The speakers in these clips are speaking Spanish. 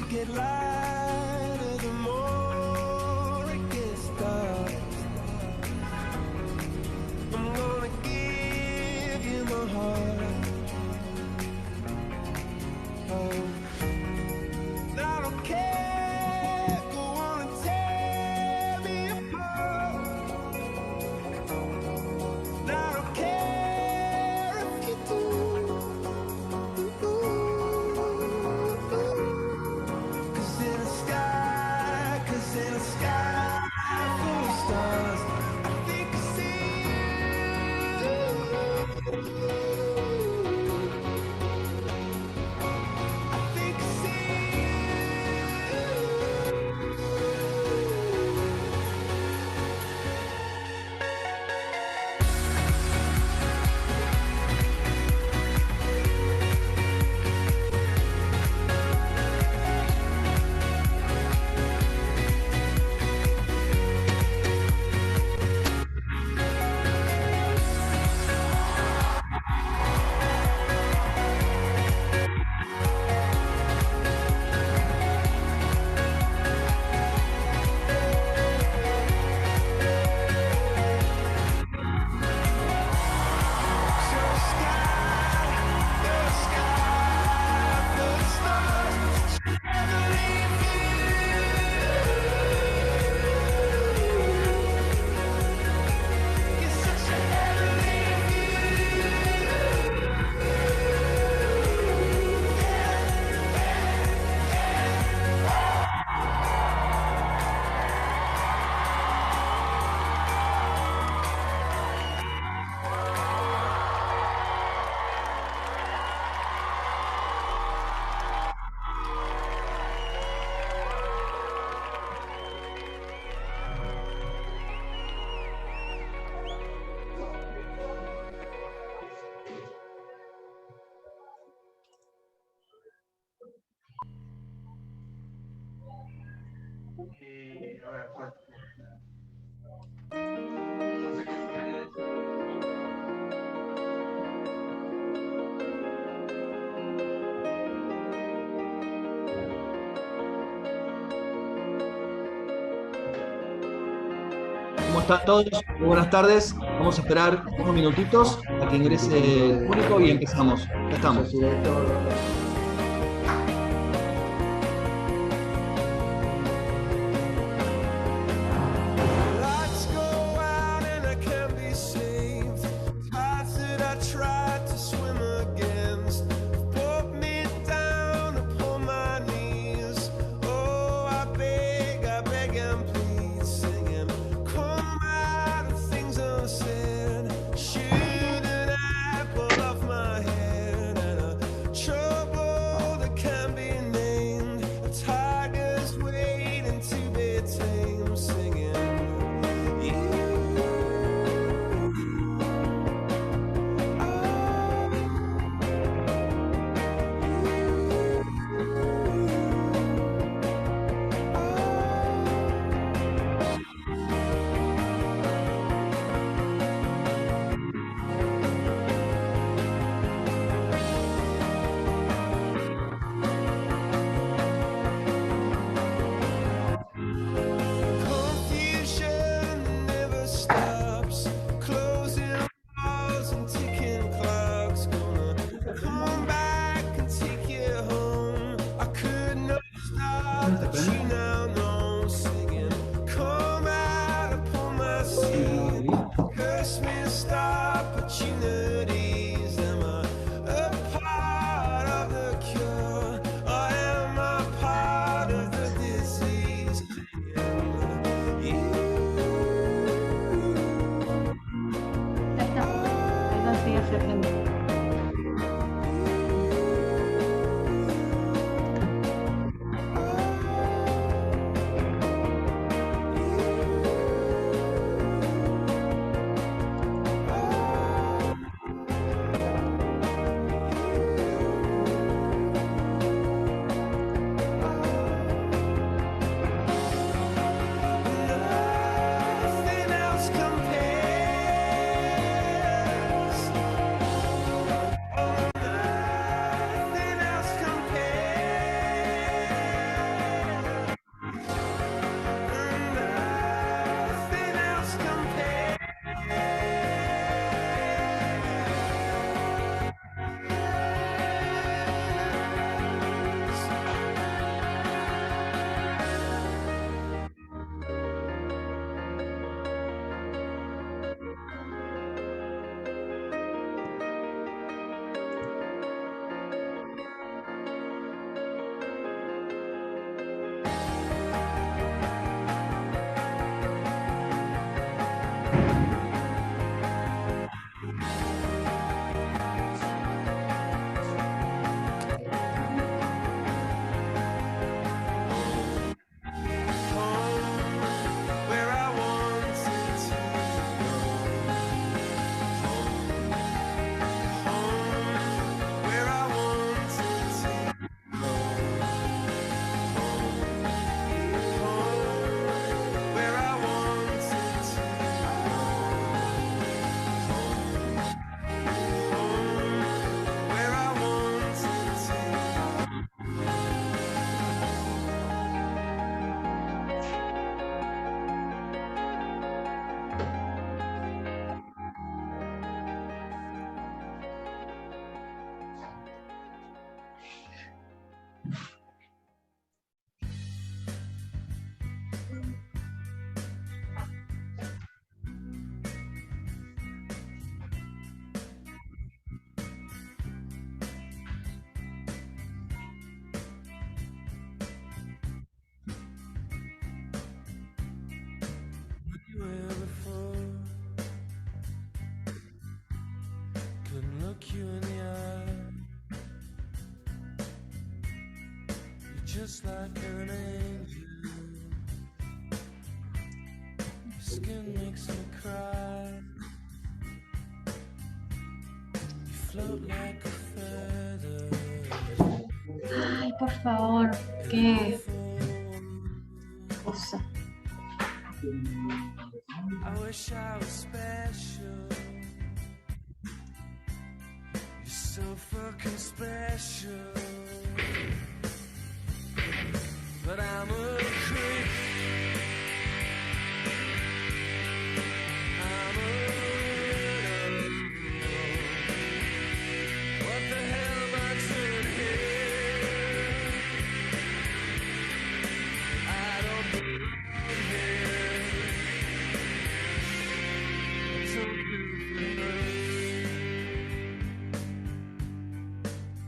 get lighter the more it gets dark. I'm gonna give you my heart. Oh, I don't care, go on and tear me apart. I don't care if you do. Cause in a sky full of stars, I think I see you. I think I see ¿Cómo están todos? Muy buenas tardes. Vamos a esperar unos minutitos a que ingrese el público y empezamos. Ya estamos. lights go out and I can't be saved. Tides that I tried to swim against brought me down upon my knees. Oh, I beg and plead, singing, come out of things unsaid. Shouldn't I pull off my head and a trouble that can't be named? A tiger's waiting to be tamed, singing. Confusion never stops, closing walls and ticking clocks. Gonna come back and take you home. I could not stop, but you now know, singing, come out upon my seat. Curse me, stop opportunities. Am I a part of the cure, or am I part of the disease? Ya está. Perdón, estoy aflojando. Nothing else compares. and look you in the eye. You're just like an angel. Your skin makes me cry. You float like a feather. Ay, por favor, qué cosa. I wish I was special. You're so fucking special. But I'm a creep. I'm a weirdo. What the hell am I doing here? I don't belong here. It's so beautiful.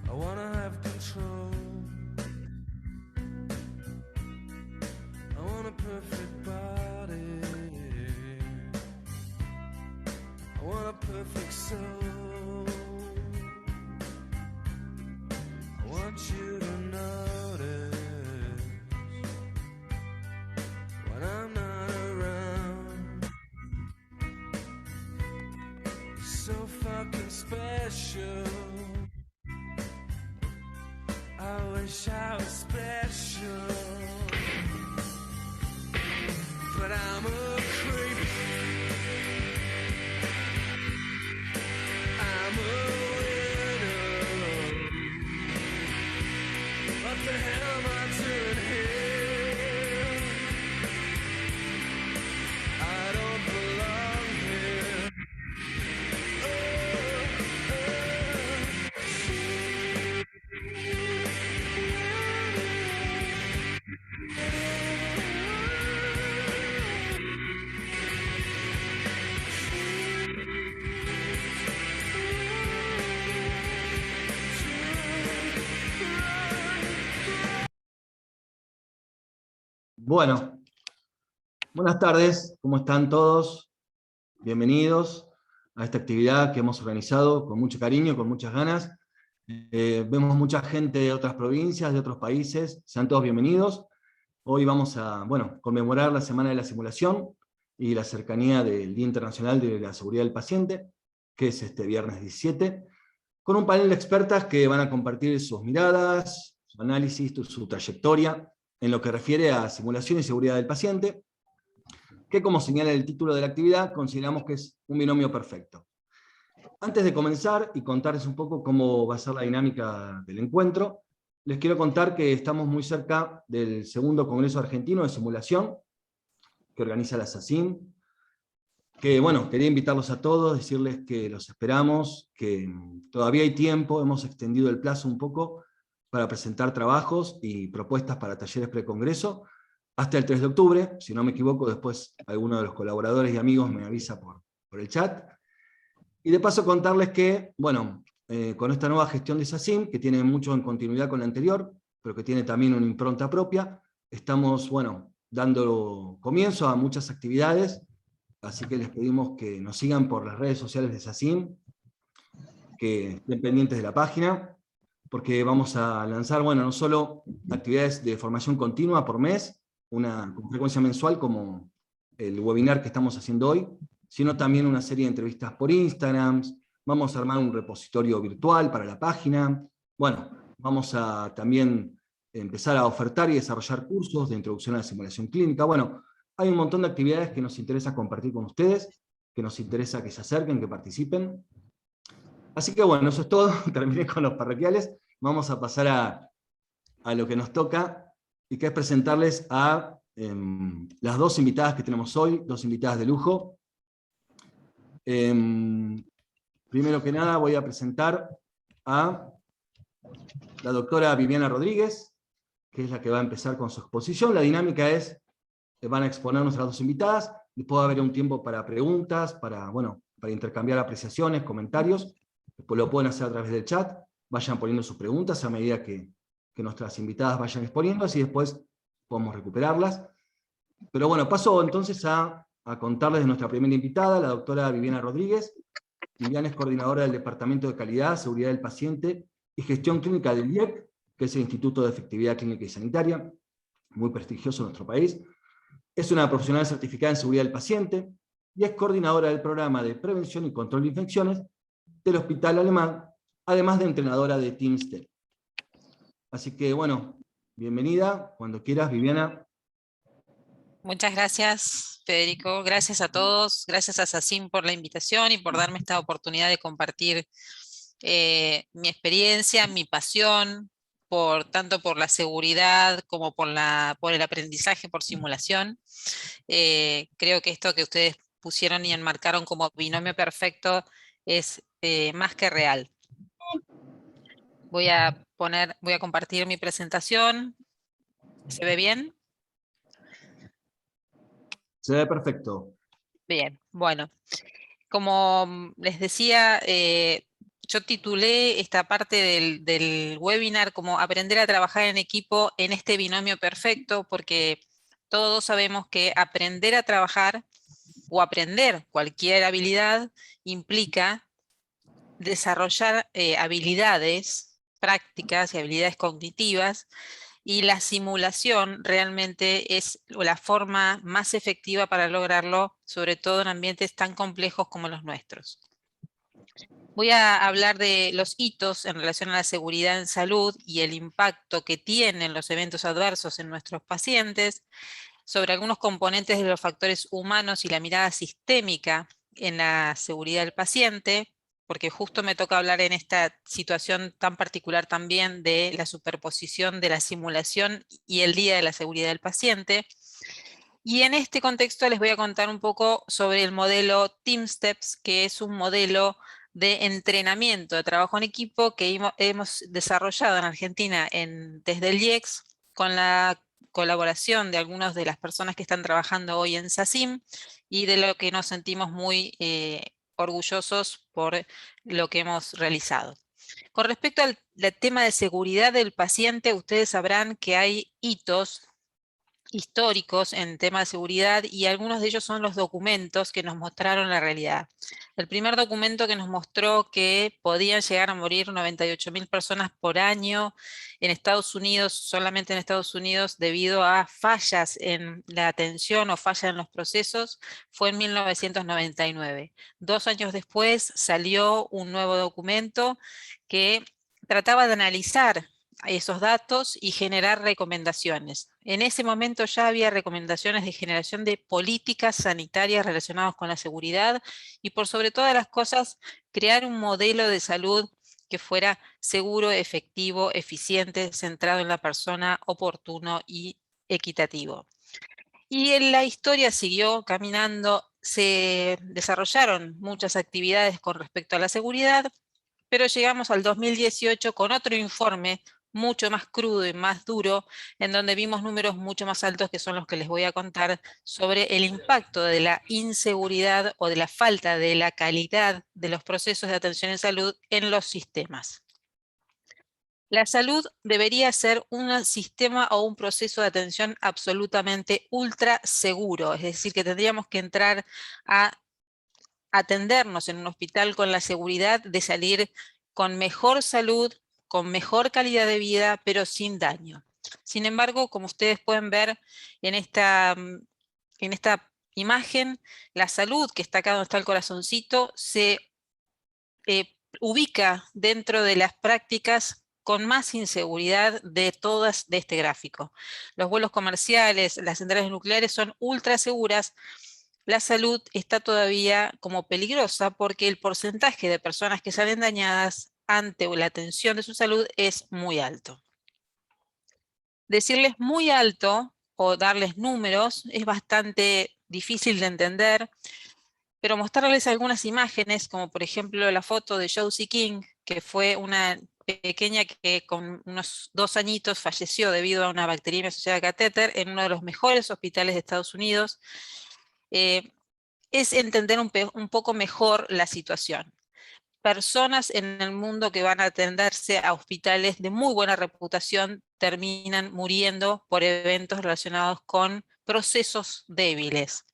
I wanna have control. I want a perfect body. I want a perfect soul. I want you to notice when I'm not around. You're so fucking special. I wish I was special. But I'm a creep. I'm a widow. What the hell am I doing here? I don't belong here. Bueno, buenas tardes, ¿cómo están todos? Bienvenidos a esta actividad que hemos organizado con mucho cariño, con muchas ganas. Vemos mucha gente de otras provincias, de otros países, sean todos bienvenidos. Hoy vamos a, conmemorar la Semana de la Simulación y la cercanía del Día Internacional de la Seguridad del Paciente, que es este viernes 17, con un panel de expertas que van a compartir sus miradas, su análisis, su trayectoria, en lo que refiere a simulación y seguridad del paciente, que como señala el título de la actividad, consideramos que es un binomio perfecto. Antes de comenzar y contarles un poco cómo va a ser la dinámica del encuentro, les quiero contar que estamos muy cerca del segundo Congreso Argentino de Simulación, que organiza la SACIM, que quería invitarlos a todos, decirles que los esperamos, que todavía hay tiempo, hemos extendido el plazo un poco, para presentar trabajos y propuestas para talleres precongreso, hasta el 3 de octubre, si no me equivoco, después alguno de los colaboradores y amigos me avisa por el chat. Y de paso contarles que, con esta nueva gestión de SACIM, que tiene mucho en continuidad con la anterior, pero que tiene también una impronta propia, estamos, dando comienzo a muchas actividades, así que les pedimos que nos sigan por las redes sociales de SACIM, que estén pendientes de la página, porque vamos a lanzar, no solo actividades de formación continua por mes, con frecuencia mensual como el webinar que estamos haciendo hoy, sino también una serie de entrevistas por Instagram, vamos a armar un repositorio virtual para la página, vamos a también empezar a ofertar y desarrollar cursos de introducción a la simulación clínica. Hay un montón de actividades que nos interesa compartir con ustedes, que nos interesa que se acerquen, que participen. Así que eso es todo, terminé con los parroquiales, vamos a pasar a lo que nos toca, y que es presentarles a las dos invitadas que tenemos hoy, dos invitadas de lujo. Primero que nada voy a presentar a la doctora Viviana Rodríguez, que es la que va a empezar con su exposición. La dinámica es, van a exponer nuestras dos invitadas, después va a haber un tiempo para preguntas, para intercambiar apreciaciones, comentarios. Después lo pueden hacer a través del chat, vayan poniendo sus preguntas a medida que nuestras invitadas vayan exponiendo, así después podemos recuperarlas. Pero paso entonces a contarles de nuestra primera invitada, la doctora Viviana Rodríguez, Viviana es coordinadora del Departamento de Calidad, Seguridad del Paciente y Gestión Clínica del IEC, que es el Instituto de Efectividad Clínica y Sanitaria, muy prestigioso en nuestro país. Es una profesional certificada en seguridad del paciente y es coordinadora del programa de prevención y control de infecciones del Hospital Alemán, además de entrenadora de Team STEP. Así que, bueno, bienvenida, cuando quieras, Viviana. Muchas gracias, Federico. Gracias a todos. Gracias a SACIM por la invitación y por darme esta oportunidad de compartir mi experiencia, mi pasión, tanto por la seguridad como por el aprendizaje por simulación. Creo que esto que ustedes pusieron y enmarcaron como binomio perfecto es más que real. Voy a compartir mi presentación. ¿Se ve bien? Se ve perfecto. Bien, bueno. Como les decía, yo titulé esta parte del webinar como aprender a trabajar en equipo en este binomio perfecto, porque todos sabemos que aprender a trabajar o aprender cualquier habilidad implica desarrollar habilidades prácticas y habilidades cognitivas, y la simulación realmente es la forma más efectiva para lograrlo, sobre todo en ambientes tan complejos como los nuestros. Voy a hablar de los hitos en relación a la seguridad en salud y el impacto que tienen los eventos adversos en nuestros pacientes, sobre algunos componentes de los factores humanos y la mirada sistémica en la seguridad del paciente, porque justo me toca hablar en esta situación tan particular también de la superposición de la simulación y el día de la seguridad del paciente. Y en este contexto les voy a contar un poco sobre el modelo TeamSteps, que es un modelo de entrenamiento de trabajo en equipo que hemos desarrollado en Argentina desde el IEX, con la colaboración de algunas de las personas que están trabajando hoy en SACIM, y de lo que nos sentimos muy orgullosos por lo que hemos realizado. Con respecto al tema de seguridad del paciente, ustedes sabrán que hay hitos históricos en tema de seguridad, y algunos de ellos son los documentos que nos mostraron la realidad. El primer documento que nos mostró que podían llegar a morir 98.000 personas por año en Estados Unidos, solamente en Estados Unidos, debido a fallas en la atención o fallas en los procesos, fue en 1999. 2 años después salió un nuevo documento que trataba de analizar esos datos y generar recomendaciones. En ese momento ya había recomendaciones de generación de políticas sanitarias relacionadas con la seguridad y, por sobre todas las cosas, crear un modelo de salud que fuera seguro, efectivo, eficiente, centrado en la persona, oportuno y equitativo. Y en la historia siguió caminando, se desarrollaron muchas actividades con respecto a la seguridad, pero llegamos al 2018 con otro informe mucho más crudo y más duro, en donde vimos números mucho más altos, que son los que les voy a contar, sobre el impacto de la inseguridad o de la falta de la calidad de los procesos de atención en salud en los sistemas. La salud debería ser un sistema o un proceso de atención absolutamente ultra seguro, es decir, que tendríamos que entrar a atendernos en un hospital con la seguridad de salir con mejor salud, con mejor calidad de vida, pero sin daño. Sin embargo, como ustedes pueden ver en esta imagen, la salud, que está acá donde está el corazoncito, se ubica dentro de las prácticas con más inseguridad de todas de este gráfico. Los vuelos comerciales, las centrales nucleares son ultra seguras. La salud está todavía como peligrosa porque el porcentaje de personas que salen dañadas ante la atención de su salud es muy alto. Decirles muy alto o darles números es bastante difícil de entender, pero mostrarles algunas imágenes, como por ejemplo la foto de Josie King, que fue una pequeña que con unos 2 añitos falleció debido a una bacteriemia asociada a catéter en uno de los mejores hospitales de Estados Unidos, es entender un poco mejor la situación. Personas en el mundo que van a atenderse a hospitales de muy buena reputación terminan muriendo por eventos relacionados con procesos débiles.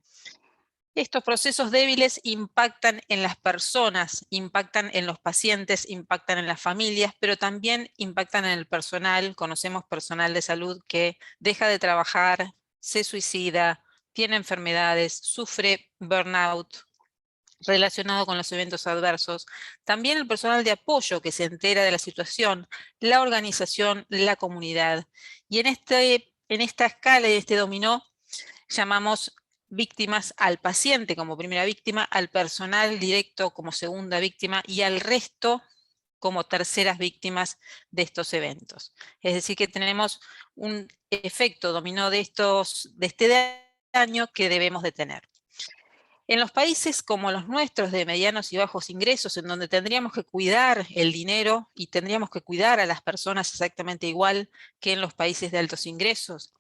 Estos procesos débiles impactan en las personas, impactan en los pacientes, impactan en las familias, pero también impactan en el personal. Conocemos personal de salud que deja de trabajar, se suicida, tiene enfermedades, sufre burnout relacionado con los eventos adversos. También el personal de apoyo que se entera de la situación, la organización, la comunidad. Y en esta escala, en este dominó, llamamos víctimas al paciente como primera víctima, al personal directo como segunda víctima y al resto como terceras víctimas de estos eventos. Es decir, que tenemos un efecto dominó de este daño que debemos de tener. En los países como los nuestros de medianos y bajos ingresos, en donde tendríamos que cuidar el dinero y tendríamos que cuidar a las personas exactamente igual que en los países de altos ingresos,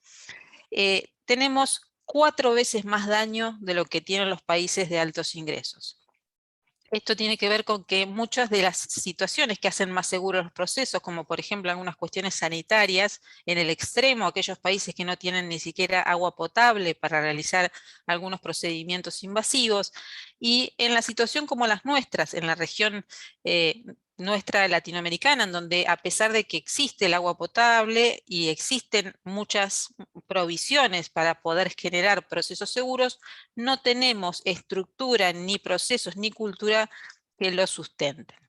tenemos 4 veces más daño de lo que tienen los países de altos ingresos. Esto tiene que ver con que muchas de las situaciones que hacen más seguros los procesos, como por ejemplo algunas cuestiones sanitarias, en el extremo, aquellos países que no tienen ni siquiera agua potable para realizar algunos procedimientos invasivos, y en la situación como las nuestras, en la región nuestra latinoamericana, en donde a pesar de que existe el agua potable y existen muchas provisiones para poder generar procesos seguros, no tenemos estructura, ni procesos, ni cultura que lo sustenten.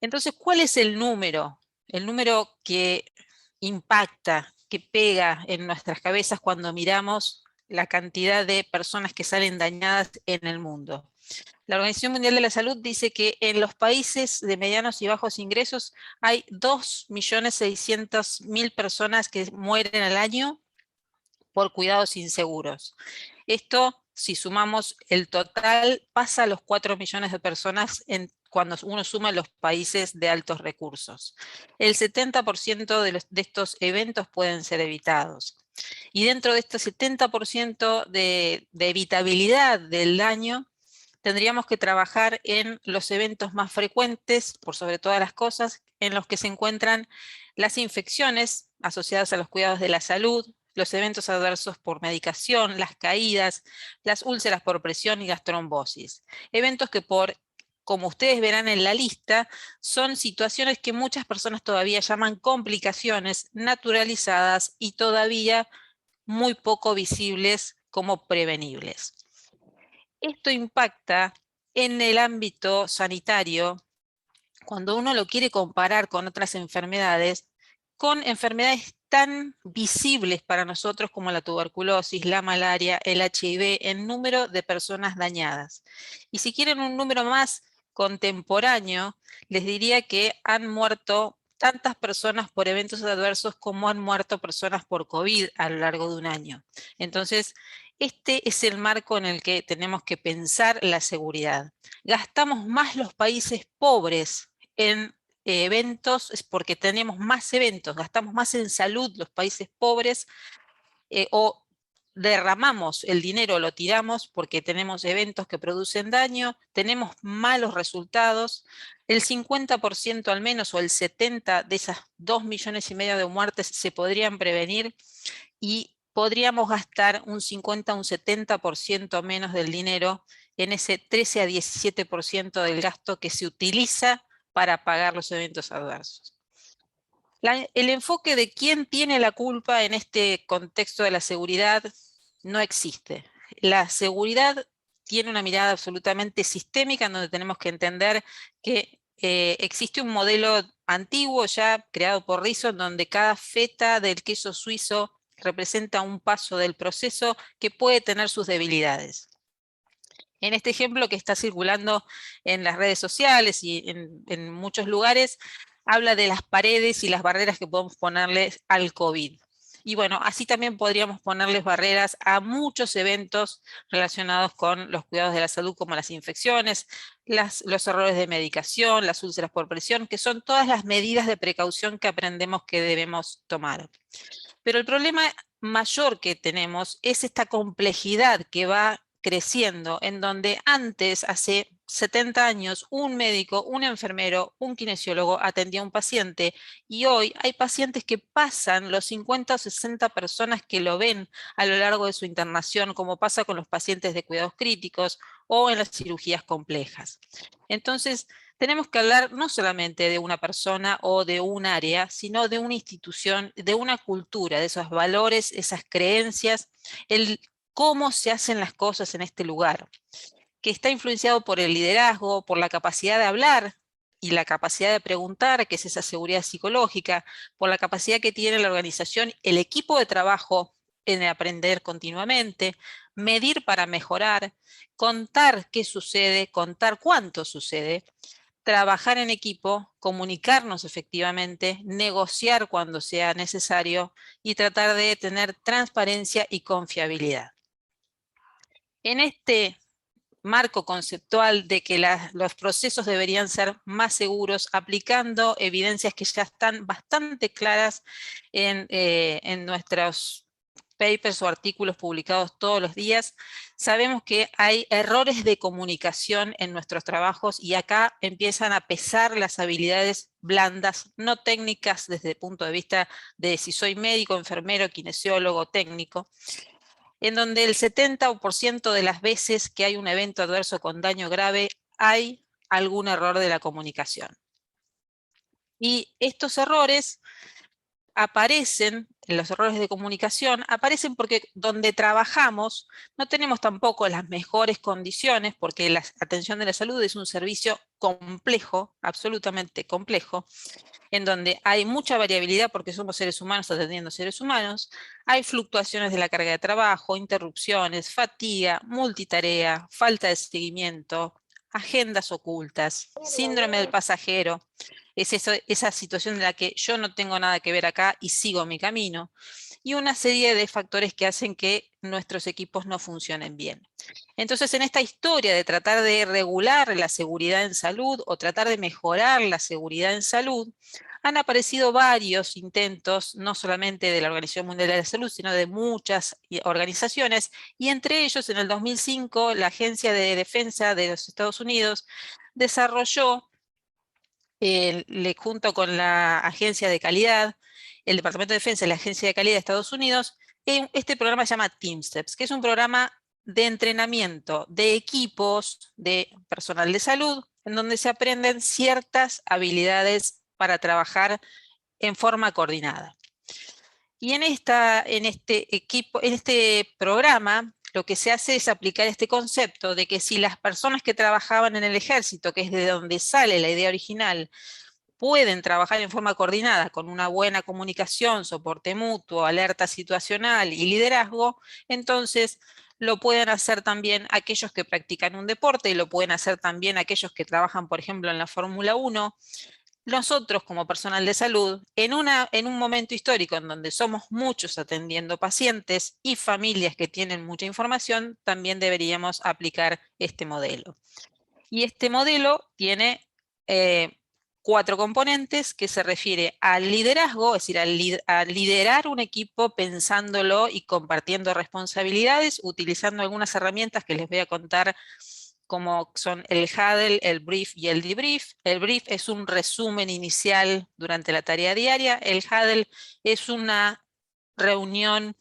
Entonces, ¿cuál es el número? El número que impacta, que pega en nuestras cabezas cuando miramos la cantidad de personas que salen dañadas en el mundo. La Organización Mundial de la Salud dice que en los países de medianos y bajos ingresos hay 2.600.000 personas que mueren al año por cuidados inseguros. Esto, si sumamos el total, pasa a los 4 millones de personas cuando uno suma los países de altos recursos. El 70% de estos eventos pueden ser evitados. Y dentro de este 70% de evitabilidad del daño, tendríamos que trabajar en los eventos más frecuentes, por sobre todas las cosas, en los que se encuentran las infecciones asociadas a los cuidados de la salud, los eventos adversos por medicación, las caídas, las úlceras por presión y las trombosis. Eventos que como ustedes verán en la lista, son situaciones que muchas personas todavía llaman complicaciones naturalizadas y todavía muy poco visibles como prevenibles. Esto impacta en el ámbito sanitario cuando uno lo quiere comparar con otras enfermedades, con enfermedades tan visibles para nosotros como la tuberculosis, la malaria, el HIV, en número de personas dañadas. Y si quieren un número más contemporáneo, les diría que han muerto tantas personas por eventos adversos como han muerto personas por COVID a lo largo de un año. Entonces, este es el marco en el que tenemos que pensar la seguridad. Gastamos más los países pobres en eventos, es porque tenemos más eventos, gastamos más en salud los países pobres, o derramamos el dinero, lo tiramos porque tenemos eventos que producen daño, tenemos malos resultados, el 50% al menos o el 70% de esas 2,5 millones de muertes se podrían prevenir y podríamos gastar un 50 a un 70% menos del dinero en ese 13 a 17% del gasto que se utiliza para pagar los eventos adversos. El enfoque de quién tiene la culpa en este contexto de la seguridad no existe. La seguridad tiene una mirada absolutamente sistémica en donde tenemos que entender que existe un modelo antiguo ya creado por Rizzo, en donde cada feta del queso suizo representa un paso del proceso que puede tener sus debilidades. En este ejemplo que está circulando en las redes sociales y en muchos lugares, habla de las paredes y las barreras que podemos ponerles al COVID. Y bueno, así también podríamos ponerles barreras a muchos eventos relacionados con los cuidados de la salud, como las infecciones, los errores de medicación, las úlceras por presión, que son todas las medidas de precaución que aprendemos que debemos tomar. Pero el problema mayor que tenemos es esta complejidad que va creciendo, en donde antes, hace 70 años, un médico, un enfermero, un kinesiólogo atendía a un paciente, y hoy hay pacientes que pasan los 50 o 60 personas que lo ven a lo largo de su internación, como pasa con los pacientes de cuidados críticos o en las cirugías complejas. Entonces, tenemos que hablar no solamente de una persona o de un área, sino de una institución, de una cultura, de esos valores, esas creencias, el cómo se hacen las cosas en este lugar, que está influenciado por el liderazgo, por la capacidad de hablar y la capacidad de preguntar, que es esa seguridad psicológica, por la capacidad que tiene la organización, el equipo de trabajo en aprender continuamente, medir para mejorar, contar qué sucede, contar cuánto sucede, trabajar en equipo, comunicarnos efectivamente, negociar cuando sea necesario y tratar de tener transparencia y confiabilidad. En este marco conceptual de que los procesos deberían ser más seguros, aplicando evidencias que ya están bastante claras en nuestros papers o artículos publicados todos los días, sabemos que hay errores de comunicación en nuestros trabajos y acá empiezan a pesar las habilidades blandas, no técnicas desde el punto de vista de si soy médico, enfermero, kinesiólogo, técnico, en donde el 70% de las veces que hay un evento adverso con daño grave, hay algún error de la comunicación. Y estos errores aparecen, los errores de comunicación, aparecen porque donde trabajamos no tenemos tampoco las mejores condiciones, porque la atención de la salud es un servicio complejo, absolutamente complejo, en donde hay mucha variabilidad porque somos seres humanos atendiendo seres humanos, hay fluctuaciones de la carga de trabajo, interrupciones, fatiga, multitarea, falta de seguimiento, agendas ocultas, síndrome del pasajero. Es esa situación en la que yo no tengo nada que ver acá y sigo mi camino, y una serie de factores que hacen que nuestros equipos no funcionen bien. Entonces, en esta historia de tratar de regular la seguridad en salud o tratar de mejorar la seguridad en salud, han aparecido varios intentos, no solamente de la Organización Mundial de la Salud, sino de muchas organizaciones, y entre ellos, en el 2005, la Agencia de Defensa de los Estados Unidos desarrolló, junto con la Agencia de Calidad, el Departamento de Defensa y la Agencia de Calidad de Estados Unidos, este programa se llama TeamSteps, que es un programa de entrenamiento de equipos de personal de salud, en donde se aprenden ciertas habilidades para trabajar en forma coordinada. Y en este programa, lo que se hace es aplicar este concepto de que si las personas que trabajaban en el ejército, que es de donde sale la idea original, pueden trabajar en forma coordinada con una buena comunicación, soporte mutuo, alerta situacional y liderazgo, entonces lo pueden hacer también aquellos que practican un deporte y lo pueden hacer también aquellos que trabajan, por ejemplo, en la Fórmula 1. Nosotros, como personal de salud, en un momento histórico en donde somos muchos atendiendo pacientes y familias que tienen mucha información, también deberíamos aplicar este modelo. Y este modelo tiene 4 componentes que se refiere al liderazgo, es decir, a liderar un equipo pensándolo y compartiendo responsabilidades, utilizando algunas herramientas que les voy a contar, como son el huddle, el brief y el debrief. El brief es un resumen inicial durante la tarea diaria. El huddle es una reunión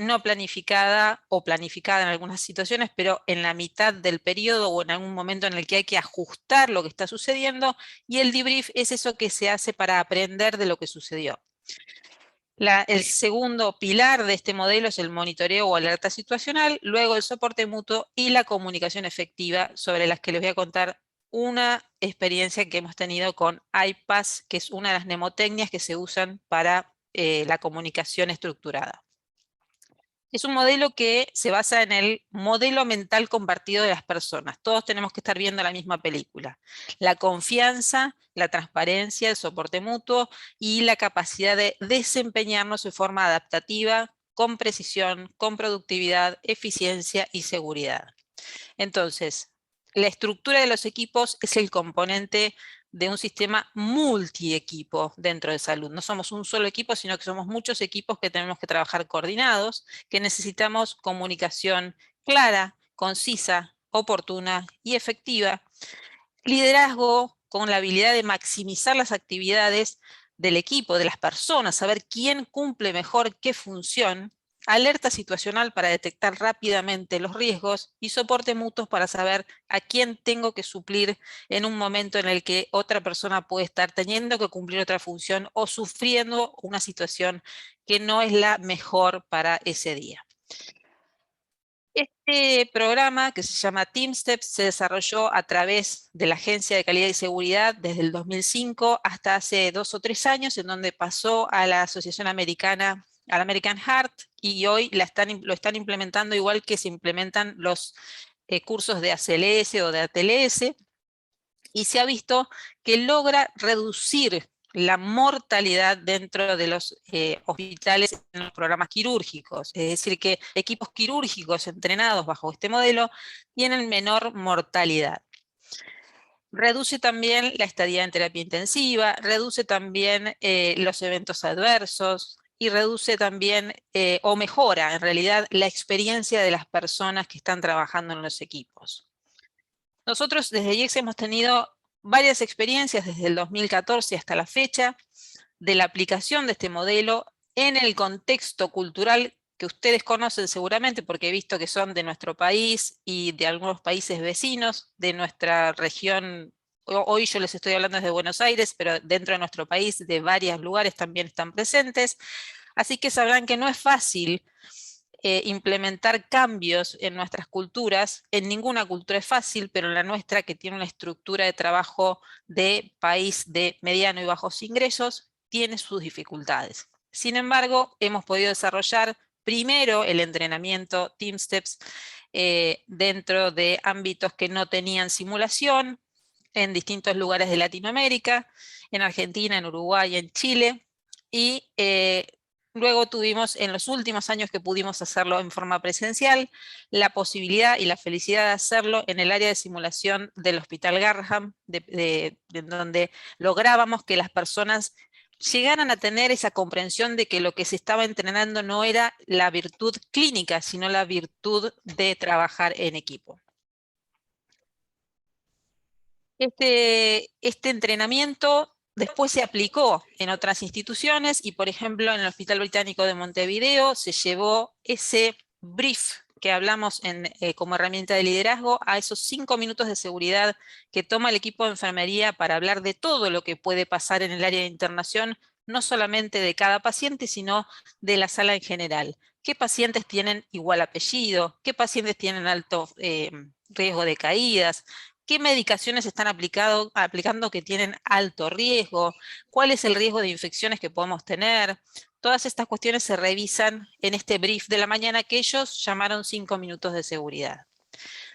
no planificada o planificada en algunas situaciones, pero en la mitad del periodo o en algún momento en el que hay que ajustar lo que está sucediendo. Y el debrief es eso que se hace para aprender de lo que sucedió. El segundo pilar de este modelo es el monitoreo o alerta situacional, luego el soporte mutuo y la comunicación efectiva, sobre las que les voy a contar una experiencia que hemos tenido con iPass, que es una de las mnemotecnias que se usan para la comunicación estructurada. Es un modelo que se basa en el modelo mental compartido de las personas. Todos tenemos que estar viendo la misma película. La confianza, la transparencia, el soporte mutuo y la capacidad de desempeñarnos de forma adaptativa, con precisión, con productividad, eficiencia y seguridad. Entonces, la estructura de los equipos es el componente de un sistema multiequipo dentro de salud. No somos un solo equipo, sino que somos muchos equipos que tenemos que trabajar coordinados, que necesitamos comunicación clara, concisa, oportuna y efectiva, liderazgo con la habilidad de maximizar las actividades del equipo, de las personas, saber quién cumple mejor qué función, alerta situacional para detectar rápidamente los riesgos y soporte mutuo para saber a quién tengo que suplir en un momento en el que otra persona puede estar teniendo que cumplir otra función o sufriendo una situación que no es la mejor para ese día. Este programa, que se llama TeamSteps, se desarrolló a través de la Agencia de Calidad y Seguridad desde el 2005 hasta hace 2 o 3 años, en donde pasó a la Asociación Americana, al American Heart, y hoy lo están implementando igual que se implementan los cursos de ACLS o de ATLS, y se ha visto que logra reducir la mortalidad dentro de los hospitales en los programas quirúrgicos. Es decir, que equipos quirúrgicos entrenados bajo este modelo tienen menor mortalidad. Reduce también la estadía en terapia intensiva, reduce también los eventos adversos y reduce también, o mejora en realidad, la experiencia de las personas que están trabajando en los equipos. Nosotros desde IEX hemos tenido varias experiencias desde el 2014 hasta la fecha de la aplicación de este modelo en el contexto cultural que ustedes conocen seguramente, porque he visto que son de nuestro país y de algunos países vecinos, de nuestra región. Hoy yo les estoy hablando desde Buenos Aires, pero dentro de nuestro país de varios lugares también están presentes. Así que sabrán que no es fácil implementar cambios en nuestras culturas. En ninguna cultura es fácil, pero en la nuestra, que tiene una estructura de trabajo de país de mediano y bajos ingresos, tiene sus dificultades. Sin embargo, hemos podido desarrollar primero el entrenamiento TeamSteps dentro de ámbitos que no tenían simulación, en distintos lugares de Latinoamérica, en Argentina, en Uruguay, en Chile, y luego tuvimos, en los últimos años que pudimos hacerlo en forma presencial, la posibilidad y la felicidad de hacerlo en el área de simulación del Hospital Garham, en donde lográbamos que las personas llegaran a tener esa comprensión de que lo que se estaba entrenando no era la virtud clínica, sino la virtud de trabajar en equipo. Este entrenamiento después se aplicó en otras instituciones y, por ejemplo, en el Hospital Británico de Montevideo se llevó ese brief que hablamos como herramienta de liderazgo a esos 5 minutos de seguridad que toma el equipo de enfermería para hablar de todo lo que puede pasar en el área de internación, no solamente de cada paciente, sino de la sala en general. ¿Qué pacientes tienen igual apellido? ¿Qué pacientes tienen alto riesgo de caídas? ¿Qué medicaciones están aplicando que tienen alto riesgo? ¿Cuál es el riesgo de infecciones que podemos tener? Todas estas cuestiones se revisan en este brief de la mañana que ellos llamaron 5 minutos de seguridad.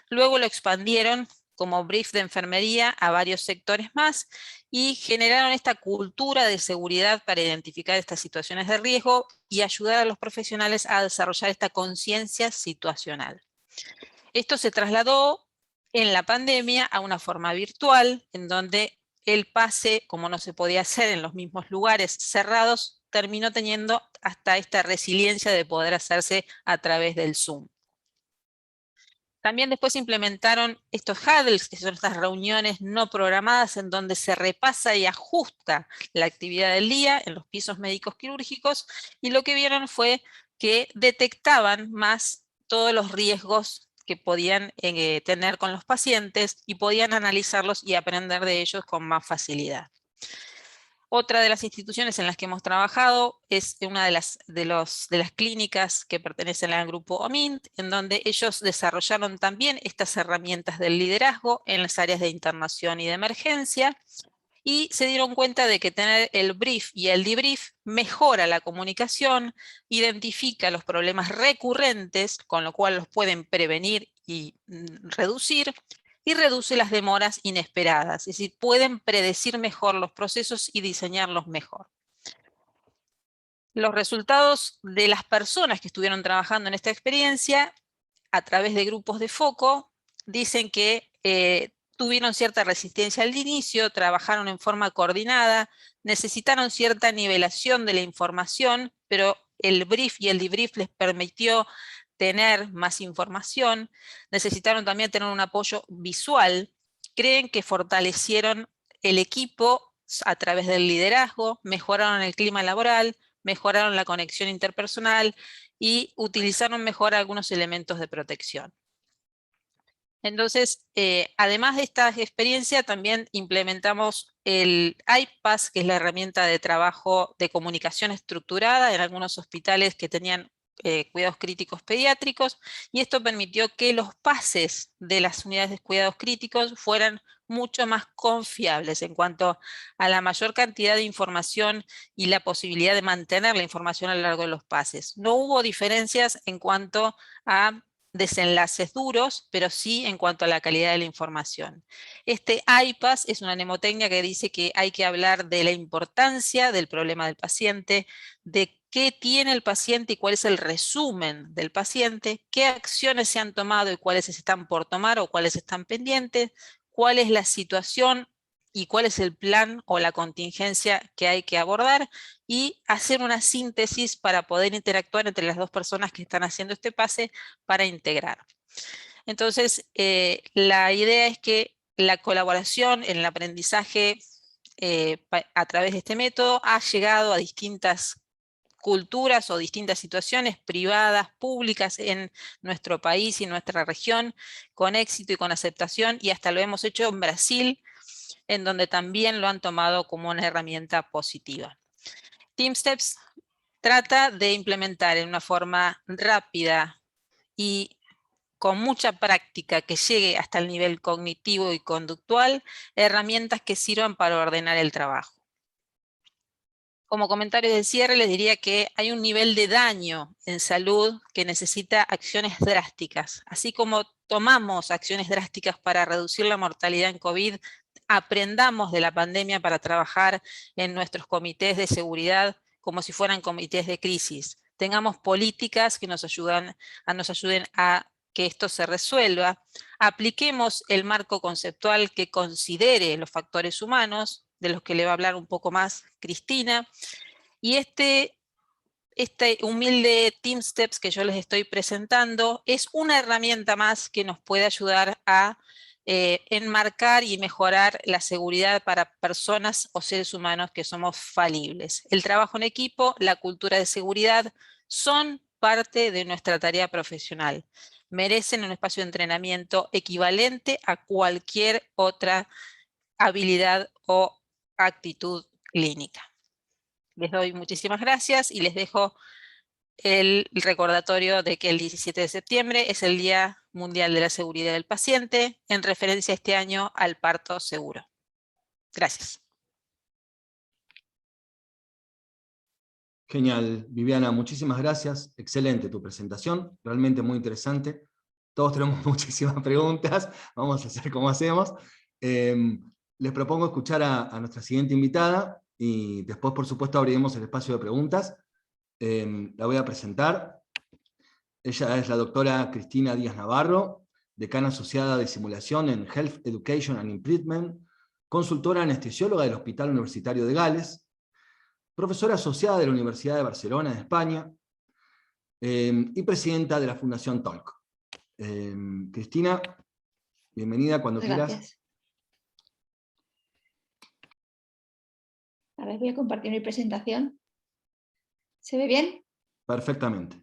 Luego lo expandieron como brief de enfermería a varios sectores más y generaron esta cultura de seguridad para identificar estas situaciones de riesgo y ayudar a los profesionales a desarrollar esta conciencia situacional. Esto se trasladó en la pandemia a una forma virtual, en donde el pase, como no se podía hacer en los mismos lugares cerrados, terminó teniendo hasta esta resiliencia de poder hacerse a través del Zoom. También después implementaron estos huddles, que son estas reuniones no programadas en donde se repasa y ajusta la actividad del día en los pisos médicos quirúrgicos, y lo que vieron fue que detectaban más todos los riesgos que podían tener con los pacientes y podían analizarlos y aprender de ellos con más facilidad. Otra de las instituciones en las que hemos trabajado es una de las clínicas que pertenecen al grupo OMINT, en donde ellos desarrollaron también estas herramientas del liderazgo en las áreas de internación y de emergencia, y se dieron cuenta de que tener el brief y el debrief mejora la comunicación, identifica los problemas recurrentes, con lo cual los pueden prevenir y reducir, y reduce las demoras inesperadas, es decir, pueden predecir mejor los procesos y diseñarlos mejor. Los resultados de las personas que estuvieron trabajando en esta experiencia, a través de grupos de foco, dicen que tuvieron cierta resistencia al inicio, trabajaron en forma coordinada, necesitaron cierta nivelación de la información, pero el brief y el debrief les permitió tener más información, necesitaron también tener un apoyo visual. Creen que fortalecieron el equipo a través del liderazgo, mejoraron el clima laboral, mejoraron la conexión interpersonal y utilizaron mejor algunos elementos de protección. Entonces, además de esta experiencia, también implementamos el iPass, que es la herramienta de trabajo de comunicación estructurada en algunos hospitales que tenían cuidados críticos pediátricos, y esto permitió que los pases de las unidades de cuidados críticos fueran mucho más confiables en cuanto a la mayor cantidad de información y la posibilidad de mantener la información a lo largo de los pases. No hubo diferencias en cuanto a desenlaces duros, pero sí en cuanto a la calidad de la información. Este iPass es una mnemotecnia que dice que hay que hablar de la importancia del problema del paciente, de qué tiene el paciente y cuál es el resumen del paciente, qué acciones se han tomado y cuáles se están por tomar o cuáles están pendientes, cuál es la situación y cuál es el plan o la contingencia que hay que abordar, y hacer una síntesis para poder interactuar entre las dos personas que están haciendo este pase para integrar. Entonces, la idea es que la colaboración en el aprendizaje a través de este método ha llegado a distintas culturas o distintas situaciones privadas, públicas en nuestro país y en nuestra región, con éxito y con aceptación, y hasta lo hemos hecho en Brasil, en donde también lo han tomado como una herramienta positiva. TeamSteps trata de implementar en una forma rápida y con mucha práctica que llegue hasta el nivel cognitivo y conductual, herramientas que sirvan para ordenar el trabajo. Como comentario de cierre les diría que hay un nivel de daño en salud que necesita acciones drásticas. Así como tomamos acciones drásticas para reducir la mortalidad en COVID, aprendamos de la pandemia para trabajar en nuestros comités de seguridad como si fueran comités de crisis. Tengamos políticas que nos ayuden a que esto se resuelva. Apliquemos el marco conceptual que considere los factores humanos, de los que le va a hablar un poco más Cristina, y este humilde TeamSteps que yo les estoy presentando es una herramienta más que nos puede ayudar a enmarcar y mejorar la seguridad para personas o seres humanos que somos falibles. El trabajo en equipo, la cultura de seguridad son parte de nuestra tarea profesional. Merecen un espacio de entrenamiento equivalente a cualquier otra habilidad o actitud clínica. Les doy muchísimas gracias y les dejo el recordatorio de que el 17 de septiembre es el Día Mundial de la Seguridad del Paciente, en referencia este año al parto seguro. Gracias. Genial, Viviana, muchísimas gracias. Excelente tu presentación, realmente muy interesante. Todos tenemos muchísimas preguntas, vamos a hacer como hacemos. Les propongo escuchar a nuestra siguiente invitada y después, por supuesto, abriremos el espacio de preguntas. La voy a presentar. Ella es la doctora Cristina Díaz Navarro, decana asociada de simulación en Health Education and Improvement, consultora anestesióloga del Hospital Universitario de Gales, profesora asociada de la Universidad de Barcelona, de España, y presidenta de la Fundación Talk. Cristina, bienvenida cuando quieras. Gracias. A ver, voy a compartir mi presentación. ¿Se ve bien? Perfectamente.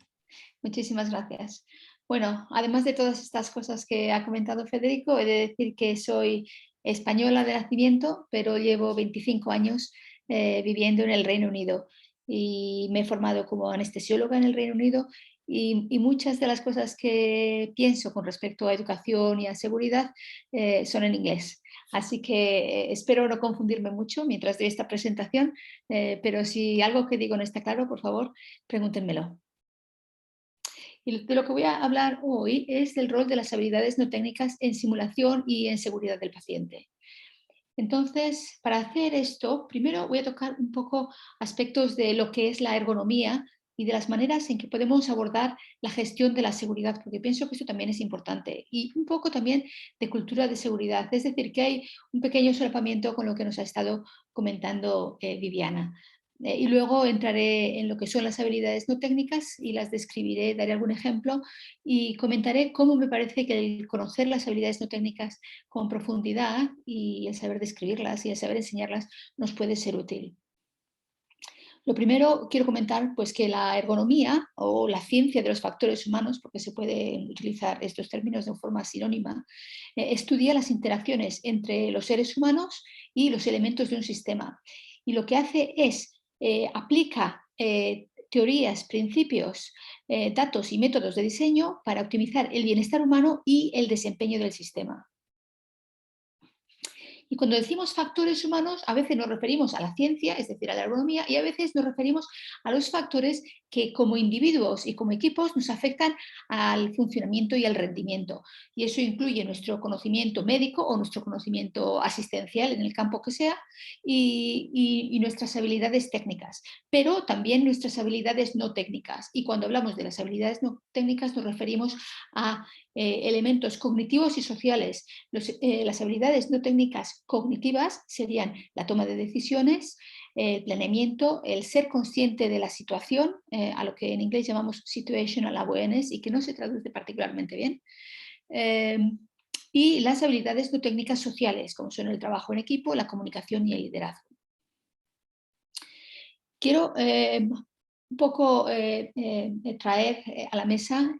Muchísimas gracias. Bueno, además de todas estas cosas que ha comentado Federico, he de decir que soy española de nacimiento, pero llevo 25 años viviendo en el Reino Unido y me he formado como anestesióloga en el Reino Unido y muchas de las cosas que pienso con respecto a educación y a seguridad son en inglés. Así que espero no confundirme mucho mientras doy esta presentación, pero si algo que digo no está claro, por favor, pregúntenmelo. Y de lo que voy a hablar hoy es del rol de las habilidades no técnicas en simulación y en seguridad del paciente. Entonces, para hacer esto, primero voy a tocar un poco aspectos de lo que es la ergonomía y de las maneras en que podemos abordar la gestión de la seguridad, porque pienso que esto también es importante, y un poco también de cultura de seguridad, es decir, que hay un pequeño solapamiento con lo que nos ha estado comentando Viviana. Y luego entraré en lo que son las habilidades no técnicas y las describiré, daré algún ejemplo y comentaré cómo me parece que el conocer las habilidades no técnicas con profundidad y el saber describirlas y el saber enseñarlas nos puede ser útil. Lo primero quiero comentar pues, que la ergonomía o la ciencia de los factores humanos, porque se pueden utilizar estos términos de forma sinónima, estudia las interacciones entre los seres humanos y los elementos de un sistema. Y lo que hace es aplica teorías, principios, datos y métodos de diseño para optimizar el bienestar humano y el desempeño del sistema. Y cuando decimos factores humanos, a veces nos referimos a la ciencia, es decir, a la ergonomía, y a veces nos referimos a los factores que como individuos y como equipos nos afectan al funcionamiento y al rendimiento. Y eso incluye nuestro conocimiento médico o nuestro conocimiento asistencial en el campo que sea y nuestras habilidades técnicas, pero también nuestras habilidades no técnicas. Y cuando hablamos de las habilidades no técnicas nos referimos a elementos cognitivos y sociales. Las habilidades no técnicas cognitivas serían la toma de decisiones, el planeamiento, el ser consciente de la situación, a lo que en inglés llamamos situational awareness y que no se traduce particularmente bien, y las habilidades no técnicas sociales, como son el trabajo en equipo, la comunicación y el liderazgo. Quiero un poco traer a la mesa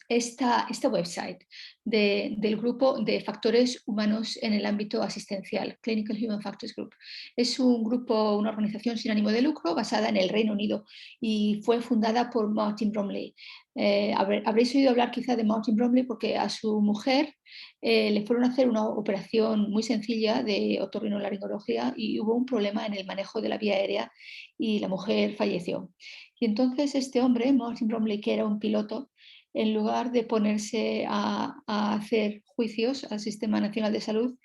esta website del grupo de factores humanos en el ámbito asistencial, Clinical Human Factors Group. Es un grupo, una organización sin ánimo de lucro basada en el Reino Unido y fue fundada por Martin Bromley. Habréis oído hablar quizá de Martin Bromley porque a su mujer le fueron a hacer una operación muy sencilla de otorrinolaringología y hubo un problema en el manejo de la vía aérea y la mujer falleció. Y entonces este hombre, Martin Bromley, que era un piloto, en lugar de ponerse a hacer juicios al Sistema Nacional de Salud,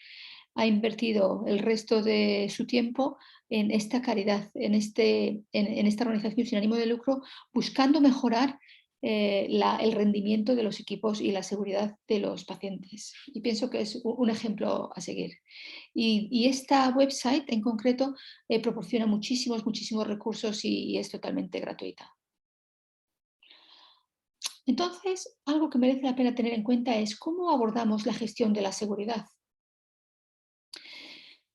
ha invertido el resto de su tiempo en esta caridad, en esta organización sin ánimo de lucro, buscando mejorar el rendimiento de los equipos y la seguridad de los pacientes. Y pienso que es un ejemplo a seguir. Y esta website en concreto proporciona muchísimos recursos y es totalmente gratuita. Entonces, algo que merece la pena tener en cuenta es cómo abordamos la gestión de la seguridad.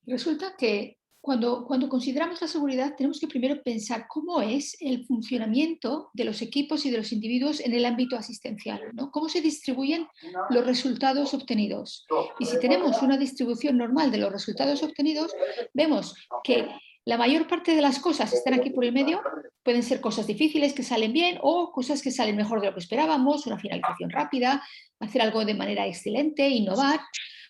Resulta que cuando consideramos la seguridad tenemos que primero pensar cómo es el funcionamiento de los equipos y de los individuos en el ámbito asistencial, ¿no? Cómo se distribuyen los resultados obtenidos. Y si tenemos una distribución normal de los resultados obtenidos, vemos que la mayor parte de las cosas están aquí por el medio. Pueden ser cosas difíciles que salen bien o cosas que salen mejor de lo que esperábamos, una finalización rápida, hacer algo de manera excelente, innovar.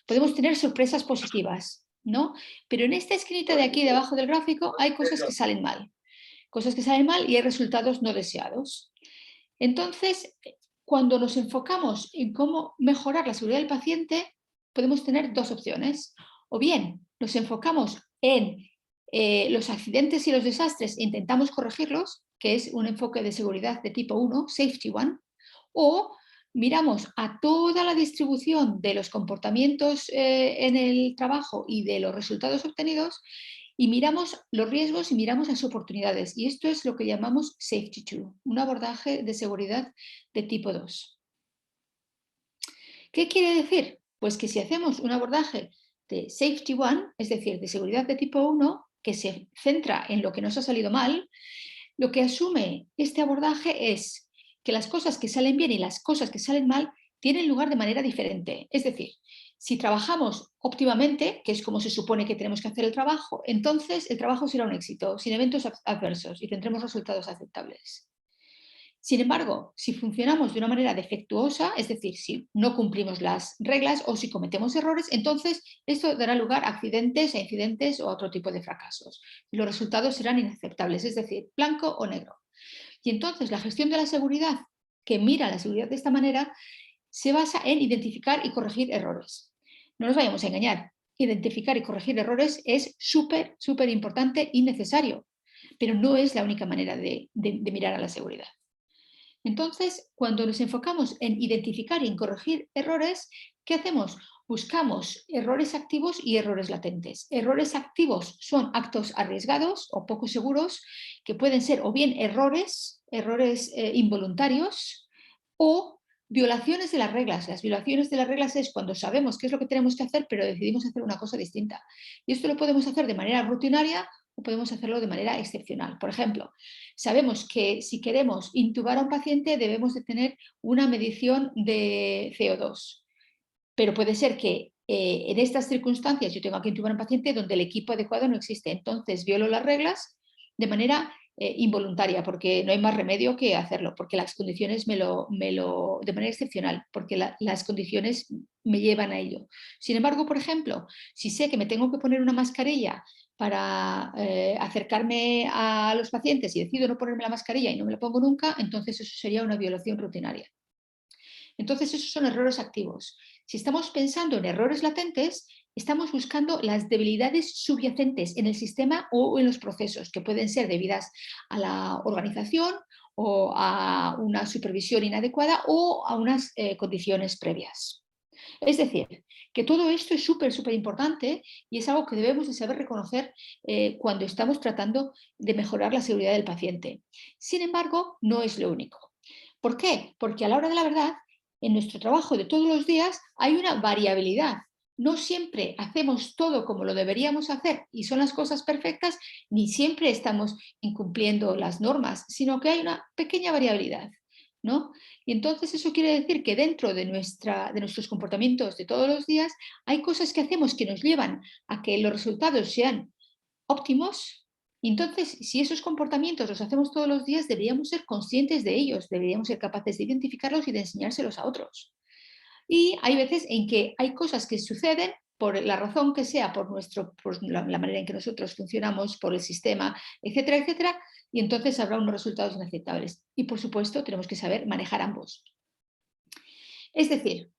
Podemos tener sorpresas positivas, ¿no? Pero en esta esquinita de aquí debajo del gráfico hay cosas que salen mal. Cosas que salen mal y hay resultados no deseados. Entonces, cuando nos enfocamos en cómo mejorar la seguridad del paciente, podemos tener dos opciones. O bien nos enfocamos en los accidentes y los desastres e intentamos corregirlos, que es un enfoque de seguridad de tipo 1, Safety 1, o miramos a toda la distribución de los comportamientos en el trabajo y de los resultados obtenidos y miramos los riesgos y miramos las oportunidades. Y esto es lo que llamamos Safety 2, un abordaje de seguridad de tipo 2. ¿Qué quiere decir? Pues que si hacemos un abordaje de Safety 1, es decir, de seguridad de tipo 1, que se centra en lo que nos ha salido mal, lo que asume este abordaje es que las cosas que salen bien y las cosas que salen mal tienen lugar de manera diferente. Es decir, si trabajamos óptimamente, que es como se supone que tenemos que hacer el trabajo, entonces el trabajo será un éxito, sin eventos adversos y tendremos resultados aceptables. Sin embargo, si funcionamos de una manera defectuosa, es decir, si no cumplimos las reglas o si cometemos errores, entonces esto dará lugar a accidentes, a incidentes o a otro tipo de fracasos. Y los resultados serán inaceptables, es decir, blanco o negro. Y entonces la gestión de la seguridad, que mira la seguridad de esta manera, se basa en identificar y corregir errores. No nos vayamos a engañar, identificar y corregir errores es súper importante y necesario, pero no es la única manera de mirar a la seguridad. Entonces, cuando nos enfocamos en identificar y en corregir errores, ¿Qué hacemos? Buscamos errores activos y errores latentes. Errores activos son actos arriesgados o poco seguros, que pueden ser o bien errores involuntarios o violaciones de las reglas. Las violaciones de las reglas es cuando sabemos qué es lo que tenemos que hacer, pero decidimos hacer una cosa distinta. Y esto lo podemos hacer de manera rutinaria o podemos hacerlo de manera excepcional. Por ejemplo, sabemos que si queremos intubar a un paciente debemos de tener una medición de CO2. Pero puede ser que en estas circunstancias yo tenga que intubar a un paciente donde el equipo adecuado no existe. Entonces violo las reglas de manera involuntaria, porque no hay más remedio que hacerlo, porque las condiciones de manera excepcional, porque las condiciones me llevan a ello. Sin embargo, por ejemplo, si sé que me tengo que poner una mascarilla para acercarme a los pacientes y decido no ponerme la mascarilla y no me la pongo nunca, entonces eso sería una violación rutinaria. Entonces, esos son errores activos. Si estamos pensando en errores latentes, estamos buscando las debilidades subyacentes en el sistema o en los procesos, que pueden ser debidas a la organización o a una supervisión inadecuada o a unas condiciones previas. Es decir, que todo esto es súper importante y es algo que debemos de saber reconocer cuando estamos tratando de mejorar la seguridad del paciente. Sin embargo, no es lo único. ¿Por qué? Porque a la hora de la verdad, en nuestro trabajo de todos los días hay una variabilidad. No siempre hacemos todo como lo deberíamos hacer y son las cosas perfectas, ni siempre estamos incumpliendo las normas, sino que hay una pequeña variabilidad, ¿no? Y entonces eso quiere decir que dentro de nuestros comportamientos de todos los días hay cosas que hacemos que nos llevan a que los resultados sean óptimos. Y entonces, si esos comportamientos los hacemos todos los días, deberíamos ser conscientes de ellos, deberíamos ser capaces de identificarlos y de enseñárselos a otros. Y hay veces en que hay cosas que suceden por la razón que sea, por la manera en que nosotros funcionamos, por el sistema, etcétera, etcétera, y entonces habrá unos resultados inaceptables. Y por supuesto, tenemos que saber manejar ambos. Es decir,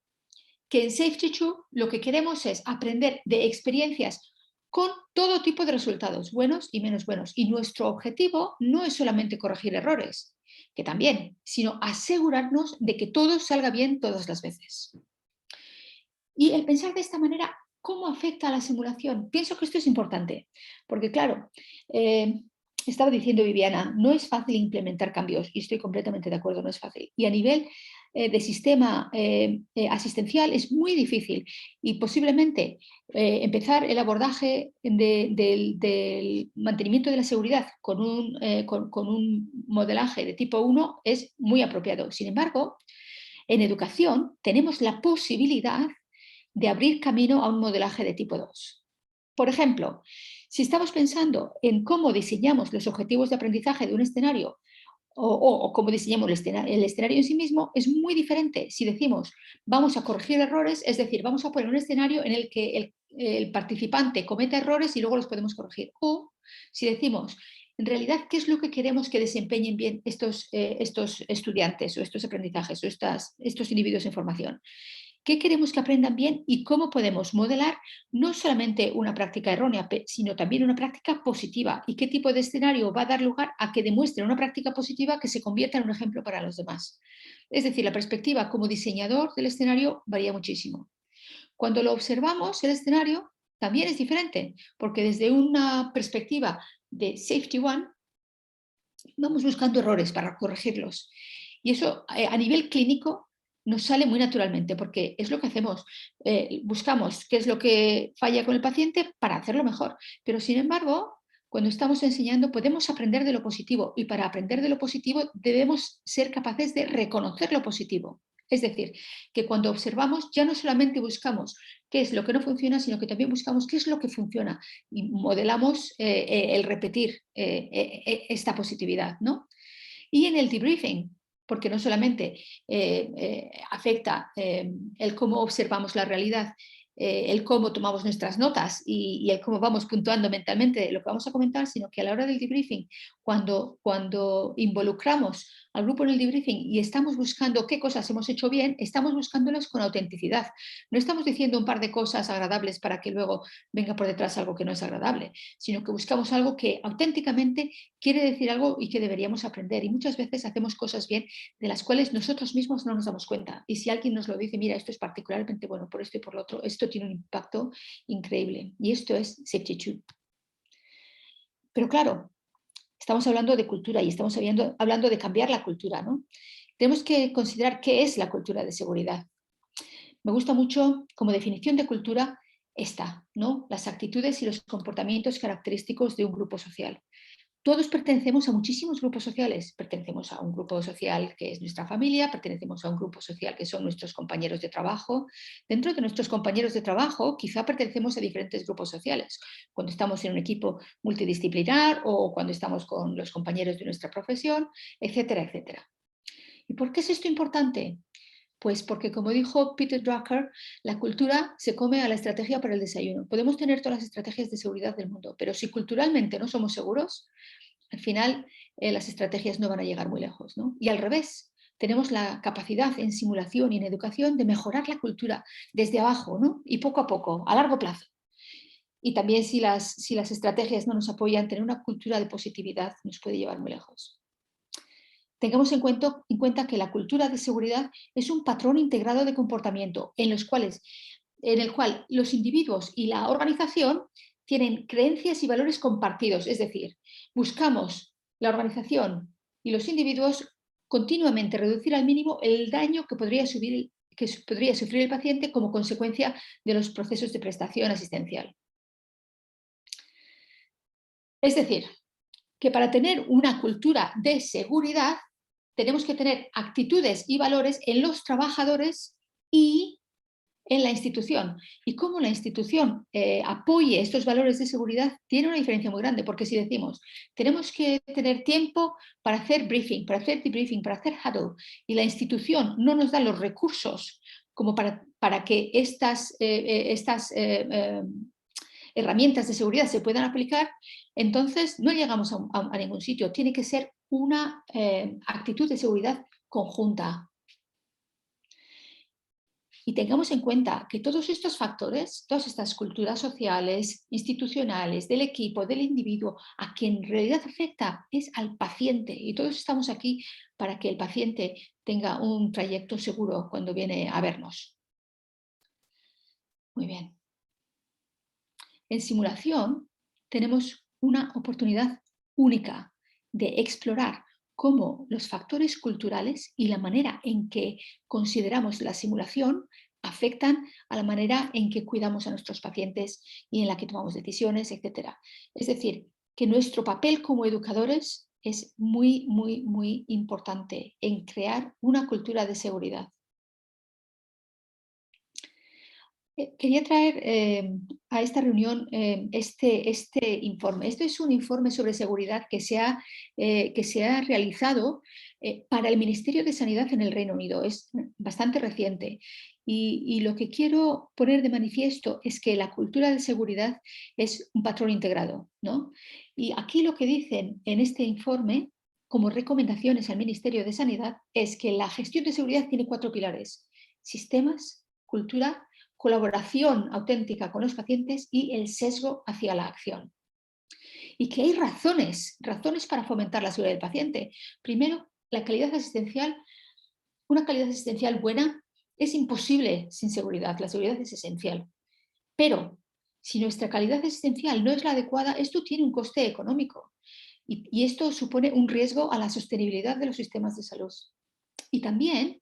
que en Safety2 lo que queremos es aprender de experiencias con todo tipo de resultados, buenos y menos buenos. Y nuestro objetivo no es solamente corregir errores, que también, sino asegurarnos de que todo salga bien todas las veces. Y el pensar de esta manera, ¿cómo afecta a la simulación? Pienso que esto es importante, porque claro, estaba diciendo Viviana, no es fácil implementar cambios, y estoy completamente de acuerdo, no es fácil. Y a nivel de sistema asistencial es muy difícil y posiblemente empezar el abordaje del mantenimiento de la seguridad con un modelaje de tipo 1 es muy apropiado. Sin embargo, en educación tenemos la posibilidad de abrir camino a un modelaje de tipo 2. Por ejemplo, si estamos pensando en cómo diseñamos los objetivos de aprendizaje de un escenario o cómo diseñamos el escenario en sí mismo, es muy diferente si decimos vamos a corregir errores, es decir, vamos a poner un escenario en el que el participante cometa errores y luego los podemos corregir. O si decimos, en realidad, ¿qué es lo que queremos que desempeñen bien estos estudiantes o estos aprendizajes o estos individuos en formación? ¿Qué queremos que aprendan bien y cómo podemos modelar no solamente una práctica errónea, sino también una práctica positiva? ¿Y qué tipo de escenario va a dar lugar a que demuestren una práctica positiva que se convierta en un ejemplo para los demás? Es decir, la perspectiva como diseñador del escenario varía muchísimo. Cuando lo observamos, el escenario también es diferente, porque desde una perspectiva de Safety One, vamos buscando errores para corregirlos. Y eso a nivel clínico nos sale muy naturalmente, porque es lo que hacemos. Buscamos qué es lo que falla con el paciente para hacerlo mejor. Pero sin embargo, cuando estamos enseñando podemos aprender de lo positivo y para aprender de lo positivo debemos ser capaces de reconocer lo positivo. Es decir, que cuando observamos ya no solamente buscamos qué es lo que no funciona, sino que también buscamos qué es lo que funciona y modelamos el repetir esta positividad, ¿no? Y en el debriefing, porque no solamente afecta el cómo observamos la realidad el cómo tomamos nuestras notas y el cómo vamos puntuando mentalmente lo que vamos a comentar, sino que a la hora del debriefing, cuando involucramos al grupo en el debriefing y estamos buscando qué cosas hemos hecho bien, estamos buscándolas con autenticidad. No estamos diciendo un par de cosas agradables para que luego venga por detrás algo que no es agradable, sino que buscamos algo que auténticamente quiere decir algo y que deberíamos aprender. Y muchas veces hacemos cosas bien de las cuales nosotros mismos no nos damos cuenta. Y si alguien nos lo dice, mira, esto es particularmente bueno por esto y por lo otro, esto tiene un impacto increíble. Y esto es septitude. Pero claro, estamos hablando de cultura y estamos hablando de cambiar la cultura, ¿no? Tenemos que considerar qué es la cultura de seguridad. Me gusta mucho como definición de cultura esta, ¿no? Las actitudes y los comportamientos característicos de un grupo social. Todos pertenecemos a muchísimos grupos sociales. Pertenecemos a un grupo social que es nuestra familia, pertenecemos a un grupo social que son nuestros compañeros de trabajo. Dentro de nuestros compañeros de trabajo, quizá pertenecemos a diferentes grupos sociales. Cuando estamos en un equipo multidisciplinar o cuando estamos con los compañeros de nuestra profesión, etcétera, etcétera. ¿Y por qué es esto importante? Pues porque, como dijo Peter Drucker, la cultura se come a la estrategia para el desayuno. Podemos tener todas las estrategias de seguridad del mundo, pero si culturalmente no somos seguros, al final las estrategias no van a llegar muy lejos, ¿no? Y al revés, tenemos la capacidad en simulación y en educación de mejorar la cultura desde abajo, ¿no? Y poco a poco, a largo plazo. Y también si las estrategias no nos apoyan, tener una cultura de positividad nos puede llevar muy lejos. Tengamos en cuenta que la cultura de seguridad es un patrón integrado de comportamiento en el cual los individuos y la organización tienen creencias y valores compartidos, es decir, buscamos la organización y los individuos continuamente reducir al mínimo el daño que podría sufrir el paciente como consecuencia de los procesos de prestación asistencial. Es decir, que para tener una cultura de seguridad tenemos que tener actitudes y valores en los trabajadores y en la institución. Y cómo la institución apoye estos valores de seguridad tiene una diferencia muy grande, porque si decimos, tenemos que tener tiempo para hacer briefing, para hacer debriefing, para hacer huddle, y la institución no nos da los recursos como para que estas herramientas de seguridad se puedan aplicar, entonces no llegamos a ningún sitio. Tiene que ser una actitud de seguridad conjunta. Y tengamos en cuenta que todos estos factores, todas estas culturas sociales, institucionales, del equipo, del individuo, a quien en realidad afecta es al paciente. Y todos estamos aquí para que el paciente tenga un trayecto seguro cuando viene a vernos. Muy bien. En simulación tenemos una oportunidad única de explorar cómo los factores culturales y la manera en que consideramos la simulación afectan a la manera en que cuidamos a nuestros pacientes y en la que tomamos decisiones, etc. Es decir, que nuestro papel como educadores es muy, muy, muy importante en crear una cultura de seguridad. Quería traer a esta reunión este informe. Este es un informe sobre seguridad que se ha realizado para el Ministerio de Sanidad en el Reino Unido. Es bastante reciente. Y lo que quiero poner de manifiesto es que la cultura de seguridad es un patrón integrado, ¿no? Y aquí lo que dicen en este informe, como recomendaciones al Ministerio de Sanidad, es que la gestión de seguridad tiene 4 pilares: sistemas, cultura, colaboración auténtica con los pacientes y el sesgo hacia la acción. Y que hay razones para fomentar la seguridad del paciente. Primero, la calidad asistencial. Una calidad asistencial buena es imposible sin seguridad. La seguridad es esencial. Pero si nuestra calidad asistencial no es la adecuada, esto tiene un coste económico. Y esto supone un riesgo a la sostenibilidad de los sistemas de salud. Y también,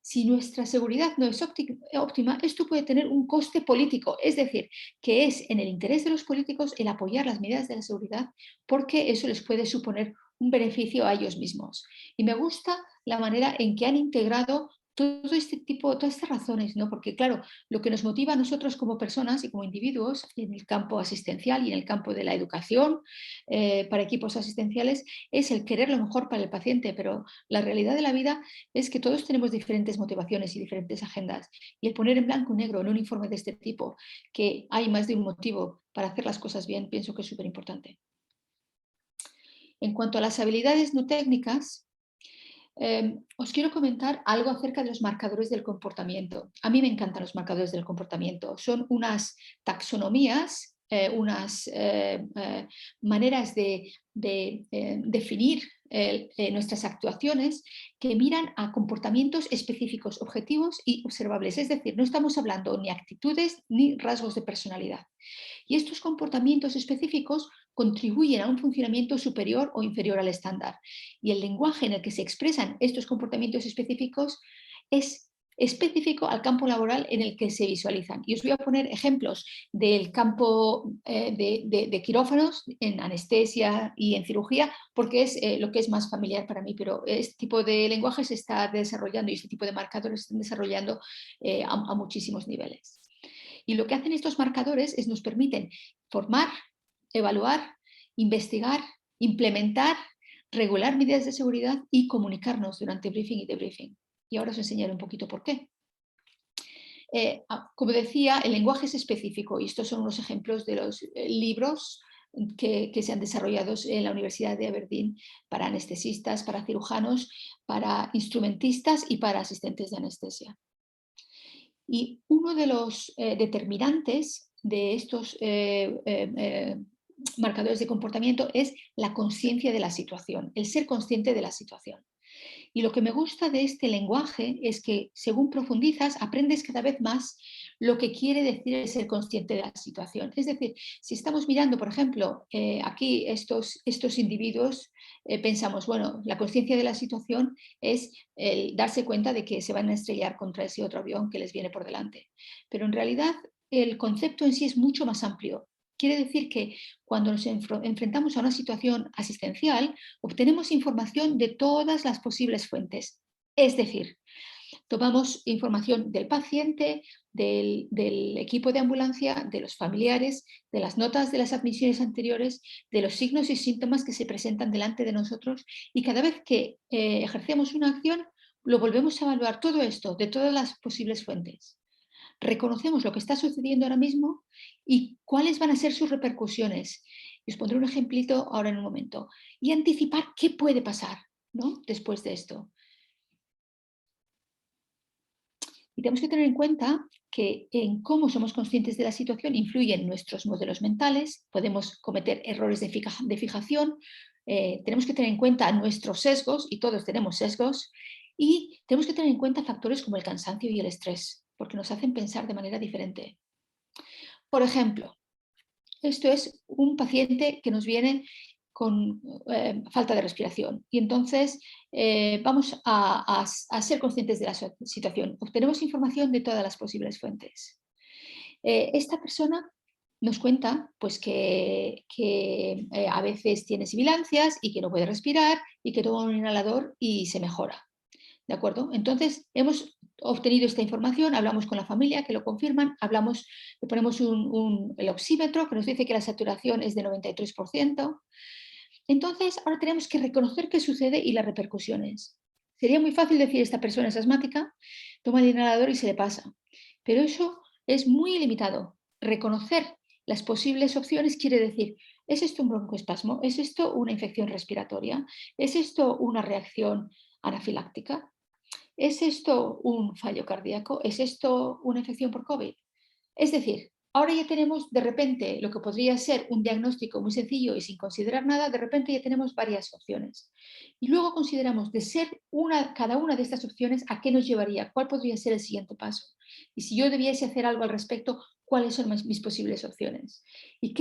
si nuestra seguridad no es óptima, esto puede tener un coste político, es decir, que es en el interés de los políticos el apoyar las medidas de la seguridad porque eso les puede suponer un beneficio a ellos mismos. Y me gusta la manera en que han integrado todo este tipo, todas estas razones, ¿no? Porque claro, lo que nos motiva a nosotros como personas y como individuos en el campo asistencial y en el campo de la educación para equipos asistenciales es el querer lo mejor para el paciente, pero la realidad de la vida es que todos tenemos diferentes motivaciones y diferentes agendas, y el poner en blanco y negro en un informe de este tipo que hay más de un motivo para hacer las cosas bien, pienso que es súper importante. En cuanto a las habilidades no técnicas, os quiero comentar algo acerca de los marcadores del comportamiento. A mí me encantan los marcadores del comportamiento. Son unas taxonomías, unas maneras de definir nuestras actuaciones que miran a comportamientos específicos, objetivos y observables. Es decir, no estamos hablando ni actitudes ni rasgos de personalidad. Y estos comportamientos específicos contribuyen a un funcionamiento superior o inferior al estándar. Y el lenguaje en el que se expresan estos comportamientos específicos es específico al campo laboral en el que se visualizan. Y os voy a poner ejemplos del campo de quirófanos en anestesia y en cirugía, porque es lo que es más familiar para mí, pero este tipo de lenguaje se está desarrollando y este tipo de marcadores se están desarrollando a muchísimos niveles. Y lo que hacen estos marcadores es nos permiten formar, evaluar, investigar, implementar, regular medidas de seguridad y comunicarnos durante briefing y debriefing. Y ahora os enseñaré un poquito por qué. Como decía, el lenguaje es específico y estos son unos ejemplos de los libros que se han desarrollado en la Universidad de Aberdeen para anestesistas, para cirujanos, para instrumentistas y para asistentes de anestesia. Y uno de los determinantes de estos marcadores de comportamiento es la conciencia de la situación, el ser consciente de la situación. Y lo que me gusta de este lenguaje es que según profundizas aprendes cada vez más lo que quiere decir el ser consciente de la situación. Es decir, si estamos mirando, por ejemplo, aquí estos individuos, pensamos, bueno, la conciencia de la situación es el darse cuenta de que se van a estrellar contra ese otro avión que les viene por delante. Pero en realidad el concepto en sí es mucho más amplio. Quiere decir que cuando nos enfrentamos a una situación asistencial, obtenemos información de todas las posibles fuentes. Es decir, tomamos información del paciente, del equipo de ambulancia, de los familiares, de las notas de las admisiones anteriores, de los signos y síntomas que se presentan delante de nosotros, y cada vez que ejercemos una acción, lo volvemos a evaluar todo esto de todas las posibles fuentes. Reconocemos lo que está sucediendo ahora mismo y cuáles van a ser sus repercusiones. Y os pondré un ejemplito ahora en un momento. Y anticipar qué puede pasar, ¿no?, después de esto. Y tenemos que tener en cuenta que en cómo somos conscientes de la situación influyen nuestros modelos mentales, podemos cometer errores de fijación, tenemos que tener en cuenta nuestros sesgos, y todos tenemos sesgos, y tenemos que tener en cuenta factores como el cansancio y el estrés, porque nos hacen pensar de manera diferente. Por ejemplo, esto es un paciente que nos viene con falta de respiración y entonces vamos a ser conscientes de la situación. Obtenemos información de todas las posibles fuentes. Esta persona nos cuenta pues, que a veces tiene sibilancias y que no puede respirar y que toma un inhalador y se mejora. ¿De acuerdo? Entonces, hemos obtenido esta información, hablamos con la familia que lo confirman, le ponemos el oxímetro que nos dice que la saturación es de 93%. Entonces, ahora tenemos que reconocer qué sucede y las repercusiones. Sería muy fácil decir, esta persona es asmática, toma el inhalador y se le pasa. Pero eso es muy limitado. Reconocer las posibles opciones quiere decir, ¿es esto un broncoespasmo? ¿Es esto una infección respiratoria? ¿Es esto una reacción anafiláctica? ¿Es esto un fallo cardíaco? ¿Es esto una infección por COVID? Es decir, ahora ya tenemos de repente lo que podría ser un diagnóstico muy sencillo y sin considerar nada, de repente ya tenemos varias opciones. Y luego consideramos de ser cada una de estas opciones a qué nos llevaría, cuál podría ser el siguiente paso. Y si yo debiese hacer algo al respecto, cuáles son mis posibles opciones. Y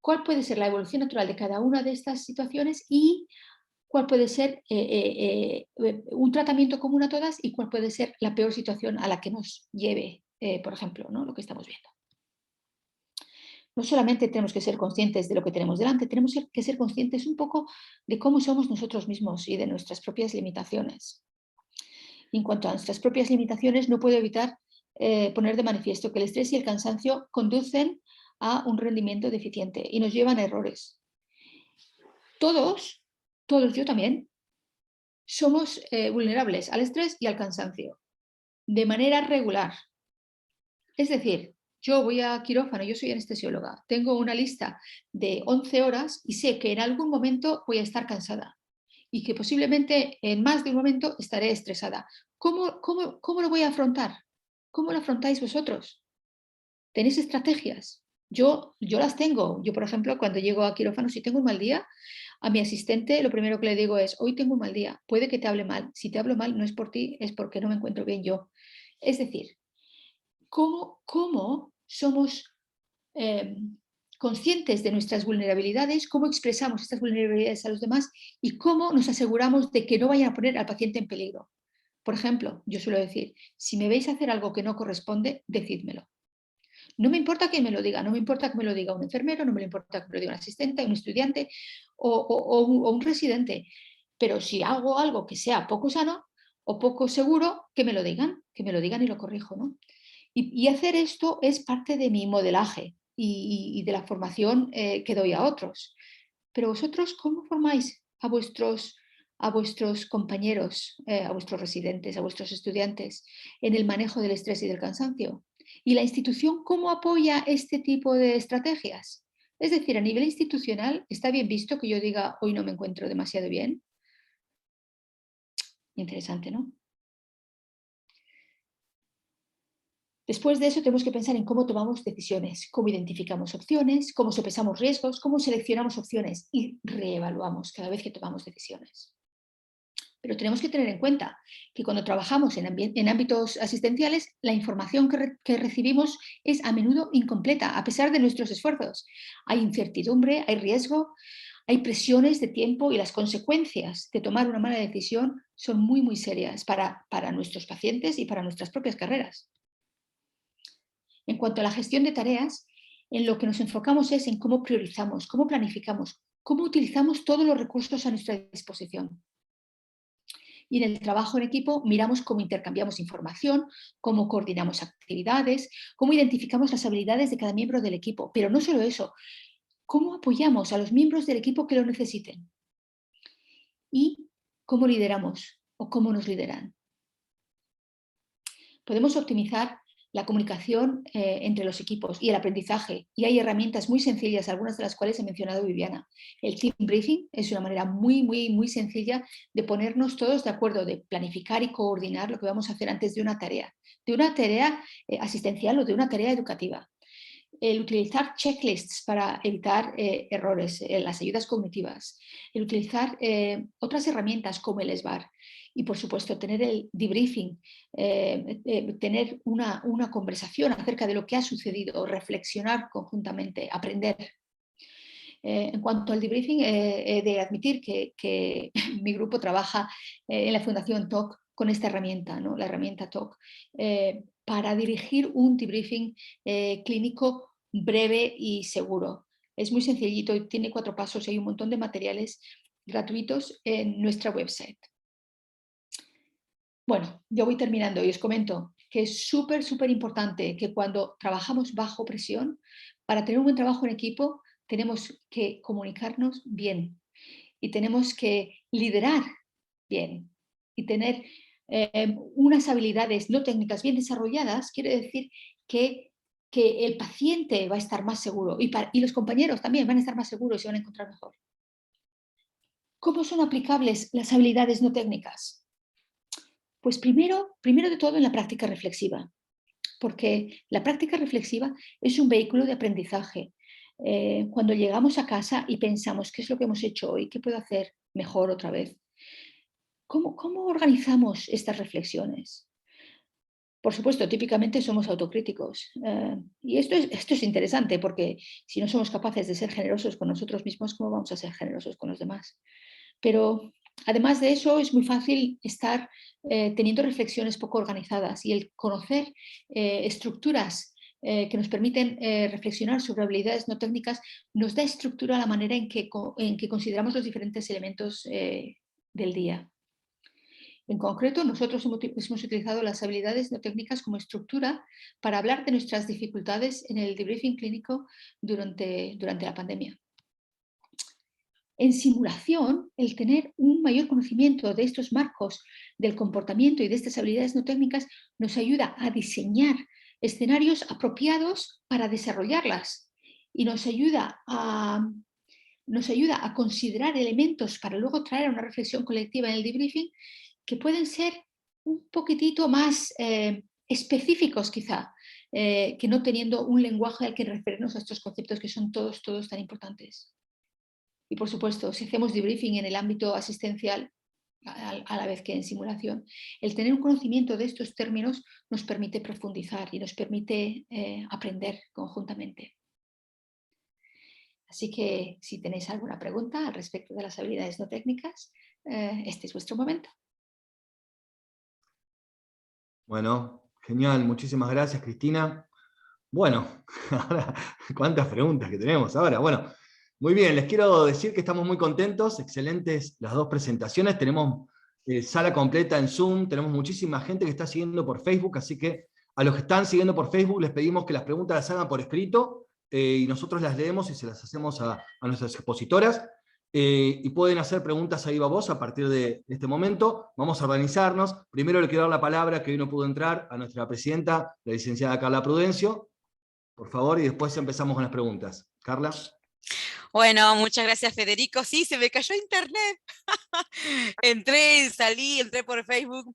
cuál puede ser la evolución natural de cada una de estas situaciones y cuál puede ser un tratamiento común a todas y cuál puede ser la peor situación a la que nos lleve, por ejemplo, ¿no?, lo que estamos viendo. No solamente tenemos que ser conscientes de lo que tenemos delante, tenemos que ser conscientes un poco de cómo somos nosotros mismos y de nuestras propias limitaciones. Y en cuanto a nuestras propias limitaciones, no puedo evitar poner de manifiesto que el estrés y el cansancio conducen a un rendimiento deficiente y nos llevan a errores. Todos, yo también, somos vulnerables al estrés y al cansancio de manera regular. Es decir, yo voy a quirófano, yo soy anestesióloga, tengo una lista de 11 horas y sé que en algún momento voy a estar cansada y que posiblemente en más de un momento estaré estresada. ¿Cómo lo voy a afrontar? ¿Cómo lo afrontáis vosotros? ¿Tenéis estrategias? Yo las tengo. Yo, por ejemplo, cuando llego a quirófano, si tengo un mal día, a mi asistente lo primero que le digo es, hoy tengo un mal día, puede que te hable mal. Si te hablo mal no es por ti, es porque no me encuentro bien yo. Es decir, ¿cómo somos conscientes de nuestras vulnerabilidades, cómo expresamos estas vulnerabilidades a los demás y cómo nos aseguramos de que no vayan a poner al paciente en peligro? Por ejemplo, yo suelo decir, si me veis hacer algo que no corresponde, decídmelo. No me importa que me lo diga, no me importa que me lo diga un enfermero, no me importa que me lo diga un asistente, un estudiante o un residente, pero si hago algo que sea poco sano o poco seguro, que me lo digan y lo corrijo, ¿no? Y hacer esto es parte de mi modelaje y de la formación que doy a otros. Pero vosotros, ¿cómo formáis a vuestros compañeros, a vuestros residentes, a vuestros estudiantes en el manejo del estrés y del cansancio? ¿Y la institución cómo apoya este tipo de estrategias? Es decir, a nivel institucional, ¿está bien visto que yo diga hoy no me encuentro demasiado bien? Interesante, ¿no? Después de eso tenemos que pensar en cómo tomamos decisiones, cómo identificamos opciones, cómo sopesamos riesgos, cómo seleccionamos opciones y reevaluamos cada vez que tomamos decisiones. Pero tenemos que tener en cuenta que cuando trabajamos en ámbitos asistenciales, la información que recibimos es a menudo incompleta, a pesar de nuestros esfuerzos. Hay incertidumbre, hay riesgo, hay presiones de tiempo y las consecuencias de tomar una mala decisión son muy, muy serias para nuestros pacientes y para nuestras propias carreras. En cuanto a la gestión de tareas, en lo que nos enfocamos es en cómo priorizamos, cómo planificamos, cómo utilizamos todos los recursos a nuestra disposición. Y en el trabajo en equipo miramos cómo intercambiamos información, cómo coordinamos actividades, cómo identificamos las habilidades de cada miembro del equipo. Pero no solo eso, cómo apoyamos a los miembros del equipo que lo necesiten. Y cómo lideramos o cómo nos lideran. Podemos optimizar la comunicación entre los equipos y el aprendizaje. Y hay herramientas muy sencillas, algunas de las cuales ha mencionado Viviana. El team briefing es una manera muy, muy, muy sencilla de ponernos todos de acuerdo, de planificar y coordinar lo que vamos a hacer antes de una tarea asistencial o de una tarea educativa. El utilizar checklists para evitar errores, las ayudas cognitivas, el utilizar otras herramientas como el SBAR y, por supuesto, tener el debriefing, tener una conversación acerca de lo que ha sucedido, reflexionar conjuntamente, aprender. En cuanto al debriefing, he de admitir que mi grupo trabaja en la Fundación TOC con esta herramienta, ¿no? La herramienta TOC, para dirigir un debriefing clínico breve y seguro. Es muy sencillito y tiene 4 pasos y hay un montón de materiales gratuitos en nuestra website. Bueno, yo voy terminando y os comento que es súper, súper importante que cuando trabajamos bajo presión, para tener un buen trabajo en equipo, tenemos que comunicarnos bien y tenemos que liderar bien y tener unas habilidades no técnicas bien desarrolladas. Quiere decir que el paciente va a estar más seguro y los compañeros también van a estar más seguros y se van a encontrar mejor. ¿Cómo son aplicables las habilidades no técnicas? Pues primero de todo en la práctica reflexiva, porque la práctica reflexiva es un vehículo de aprendizaje. Cuando llegamos a casa y pensamos qué es lo que hemos hecho hoy, qué puedo hacer mejor otra vez. ¿Cómo organizamos estas reflexiones? Por supuesto, típicamente somos autocríticos. Y esto es interesante porque si no somos capaces de ser generosos con nosotros mismos, ¿cómo vamos a ser generosos con los demás? Pero además de eso, es muy fácil estar teniendo reflexiones poco organizadas y el conocer estructuras que nos permiten reflexionar sobre habilidades no técnicas nos da estructura a la manera en que consideramos los diferentes elementos del día. En concreto, nosotros hemos utilizado las habilidades no técnicas como estructura para hablar de nuestras dificultades en el debriefing clínico durante la pandemia. En simulación, el tener un mayor conocimiento de estos marcos del comportamiento y de estas habilidades no técnicas nos ayuda a diseñar escenarios apropiados para desarrollarlas y nos ayuda a considerar elementos para luego traer a una reflexión colectiva en el debriefing que pueden ser un poquitito más específicos quizá, que no teniendo un lenguaje al que referirnos a estos conceptos que son todos tan importantes. Y por supuesto, si hacemos debriefing en el ámbito asistencial, a la vez que en simulación, el tener un conocimiento de estos términos nos permite profundizar y nos permite aprender conjuntamente. Así que si tenéis alguna pregunta al respecto de las habilidades no técnicas, este es vuestro momento. Bueno, genial, muchísimas gracias, Cristina. Bueno, ahora, cuántas preguntas que tenemos ahora. Bueno, muy bien, les quiero decir que estamos muy contentos, excelentes las dos presentaciones, tenemos sala completa en Zoom, tenemos muchísima gente que está siguiendo por Facebook, así que a los que están siguiendo por Facebook les pedimos que las preguntas las hagan por escrito, y nosotros las leemos y se las hacemos a nuestras expositoras, y pueden hacer preguntas a viva voz a partir de este momento. Vamos a organizarnos. Primero le quiero dar la palabra, que hoy no pudo entrar, a nuestra presidenta, la licenciada Carla Prudencio, por favor, y después empezamos con las preguntas. Carla. Bueno, muchas gracias, Federico. Sí, se me cayó internet. Entré, salí, entré por Facebook.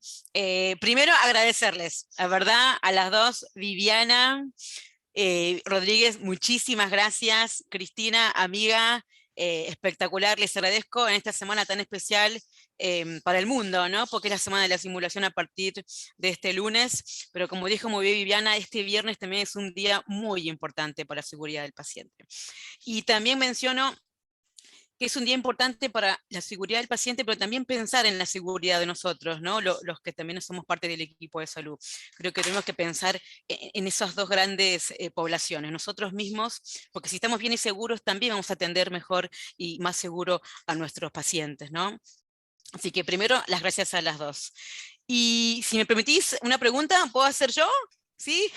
Primero agradecerles, la verdad, a las dos, Viviana, Rodríguez, muchísimas gracias. Cristina, amiga, espectacular, les agradezco en esta semana tan especial para el mundo, ¿no? Porque es la semana de la simulación a partir de este lunes, pero como dijo muy bien Viviana, este viernes también es un día muy importante para la seguridad del paciente. Y también menciono que es un día importante para la seguridad del paciente, pero también pensar en la seguridad de nosotros, ¿no? Los que también somos parte del equipo de salud. Creo que tenemos que pensar en esas dos grandes poblaciones, nosotros mismos, porque si estamos bien y seguros, también vamos a atender mejor y más seguro a nuestros pacientes, ¿no? Así que primero, las gracias a las dos. Y si me permitís una pregunta, ¿puedo hacer yo? ¿Sí?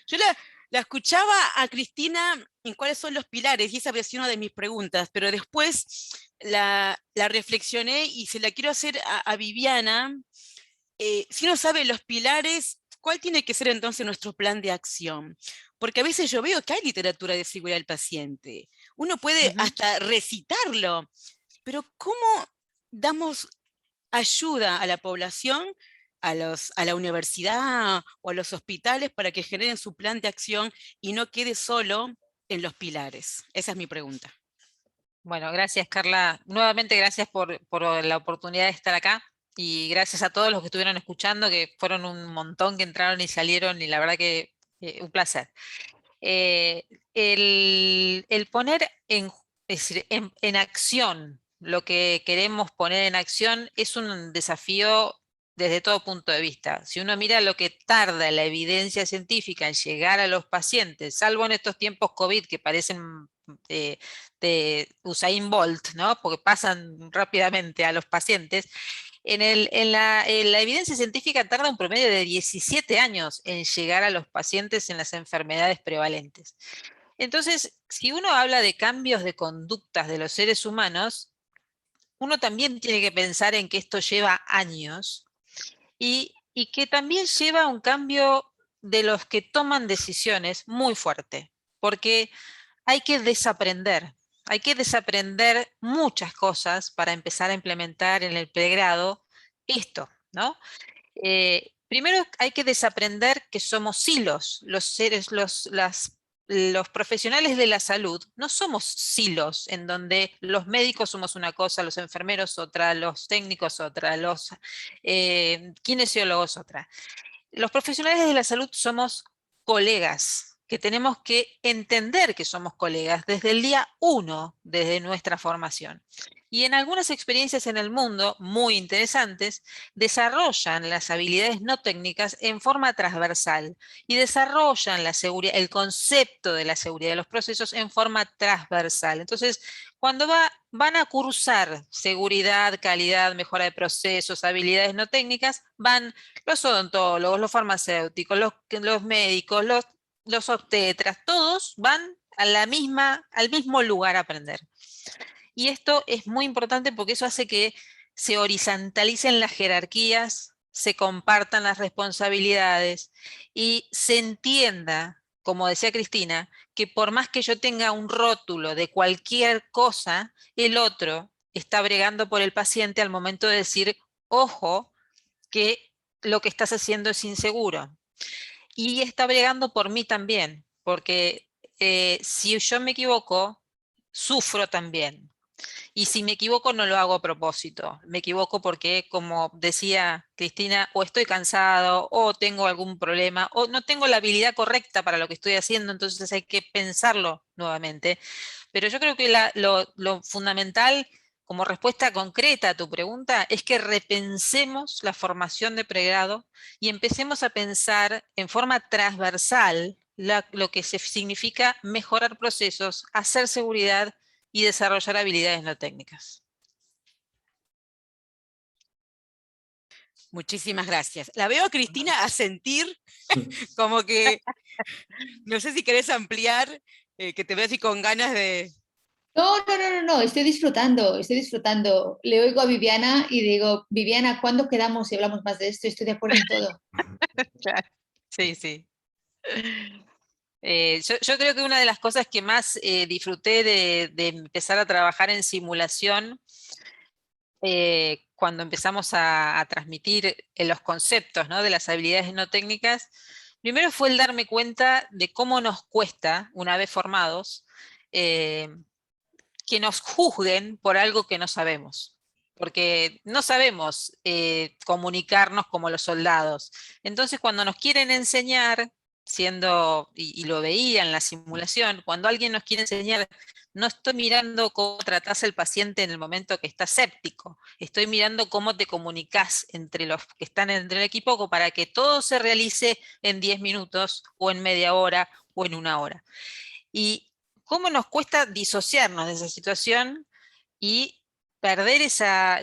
Yo la escuchaba a Cristina en cuáles son los pilares, y esa había sido una de mis preguntas, pero después la reflexioné y se la quiero hacer a Viviana. Si uno sabe los pilares, ¿cuál tiene que ser entonces nuestro plan de acción? Porque a veces yo veo que hay literatura de seguridad del paciente. Uno puede hasta recitarlo, pero ¿cómo damos ayuda a la población, a la universidad o a los hospitales para que generen su plan de acción y no quede solo en los pilares? Esa es mi pregunta. Bueno, gracias Carla. Nuevamente gracias por la oportunidad de estar acá y gracias a todos los que estuvieron escuchando, que fueron un montón que entraron y salieron y la verdad que un placer. El poner es decir, en acción lo que queremos poner en acción es un desafío desde todo punto de vista. Si uno mira lo que tarda la evidencia científica en llegar a los pacientes, salvo en estos tiempos COVID que parecen de Usain Bolt, ¿no? Porque pasan rápidamente a los pacientes, en la evidencia científica tarda un promedio de 17 años en llegar a los pacientes en las enfermedades prevalentes. Entonces, si uno habla de cambios de conductas de los seres humanos, uno también tiene que pensar en que esto lleva años y que también lleva un cambio de los que toman decisiones muy fuerte, porque hay que desaprender muchas cosas para empezar a implementar en el pregrado esto, ¿no? Primero hay que desaprender que somos silos, los profesionales de la salud no somos silos en donde los médicos somos una cosa, los enfermeros otra, los técnicos otra, los kinesiólogos otra. Los profesionales de la salud somos colegas, que tenemos que entender que somos colegas desde el día 1, desde nuestra formación. Y en algunas experiencias en el mundo, muy interesantes, desarrollan las habilidades no técnicas en forma transversal y desarrollan la seguridad, el concepto de la seguridad de los procesos en forma transversal. Entonces, cuando va van a cursar seguridad, calidad, mejora de procesos, habilidades no técnicas, van los odontólogos, los farmacéuticos, los médicos, los obstetras, todos van a al mismo lugar a aprender. Y esto es muy importante porque eso hace que se horizontalicen las jerarquías, se compartan las responsabilidades y se entienda, como decía Cristina, que por más que yo tenga un rótulo de cualquier cosa, el otro está bregando por el paciente al momento de decir, ojo, que lo que estás haciendo es inseguro. Y está bregando por mí también, porque si yo me equivoco, sufro también. Y si me equivoco, no lo hago a propósito. Me equivoco porque, como decía Cristina, o estoy cansado, o tengo algún problema, o no tengo la habilidad correcta para lo que estoy haciendo, entonces hay que pensarlo nuevamente. Pero yo creo que lo fundamental, como respuesta concreta a tu pregunta, es que repensemos la formación de pregrado y empecemos a pensar en forma transversal lo que significa mejorar procesos, hacer seguridad y desarrollar habilidades no técnicas. Muchísimas gracias. La veo a Cristina asentir, como que, no sé si querés ampliar, que te veo así con ganas de... No, estoy disfrutando. Le oigo a Viviana y digo, Viviana, ¿cuándo quedamos y hablamos más de esto? Estoy de acuerdo en todo. Claro. Sí, sí. Yo creo que una de las cosas que más disfruté de empezar a trabajar en simulación, cuando empezamos a transmitir los conceptos, ¿no?, de las habilidades no técnicas, primero fue el darme cuenta de cómo nos cuesta, una vez formados, que nos juzguen por algo que no sabemos. Porque no sabemos comunicarnos como los soldados. Entonces, cuando nos quieren enseñar, y lo veía en la simulación, cuando alguien nos quiere enseñar, no estoy mirando cómo tratás al paciente en el momento que está séptico, estoy mirando cómo te comunicás entre los que están dentro del equipo para que todo se realice en 10 minutos, o en media hora, o en una hora. Y cómo nos cuesta disociarnos de esa situación y perder esa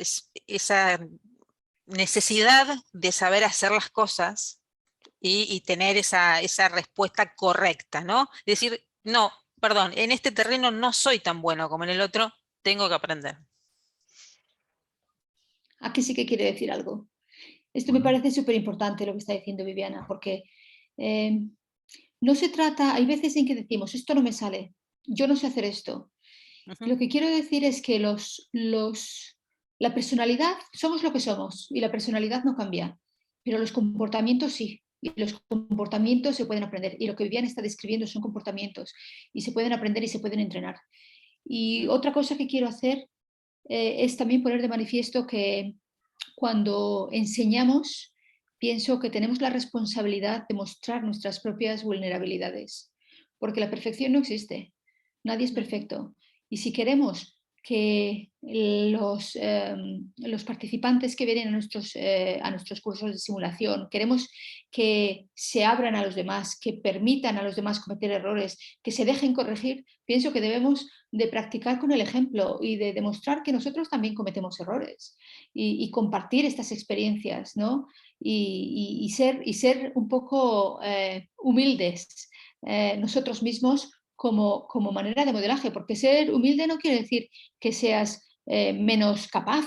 necesidad de saber hacer las cosas y tener esa respuesta correcta, ¿no? Decir, no, perdón, en este terreno no soy tan bueno como en el otro, tengo que aprender. Aquí sí que quiere decir algo. Esto me parece súper importante lo que está diciendo Viviana, porque no se trata, hay veces en que decimos, esto no me sale, yo no sé hacer esto. Lo que quiero decir es que la personalidad, somos lo que somos y la personalidad no cambia, pero los comportamientos sí. Y los comportamientos se pueden aprender. Y lo que Viviana está describiendo son comportamientos y se pueden aprender y se pueden entrenar. Y otra cosa que quiero hacer es también poner de manifiesto que cuando enseñamos, pienso que tenemos la responsabilidad de mostrar nuestras propias vulnerabilidades, porque la perfección no existe, nadie es perfecto. Y si queremos que los participantes que vienen a nuestros cursos de simulación, queremos que se abran a los demás, que permitan a los demás cometer errores, que se dejen corregir, pienso que debemos de practicar con el ejemplo y de demostrar que nosotros también cometemos errores y compartir estas experiencias, ¿no? Y ser un poco humildes nosotros mismos como manera de modelaje, porque ser humilde no quiere decir que seas menos capaz,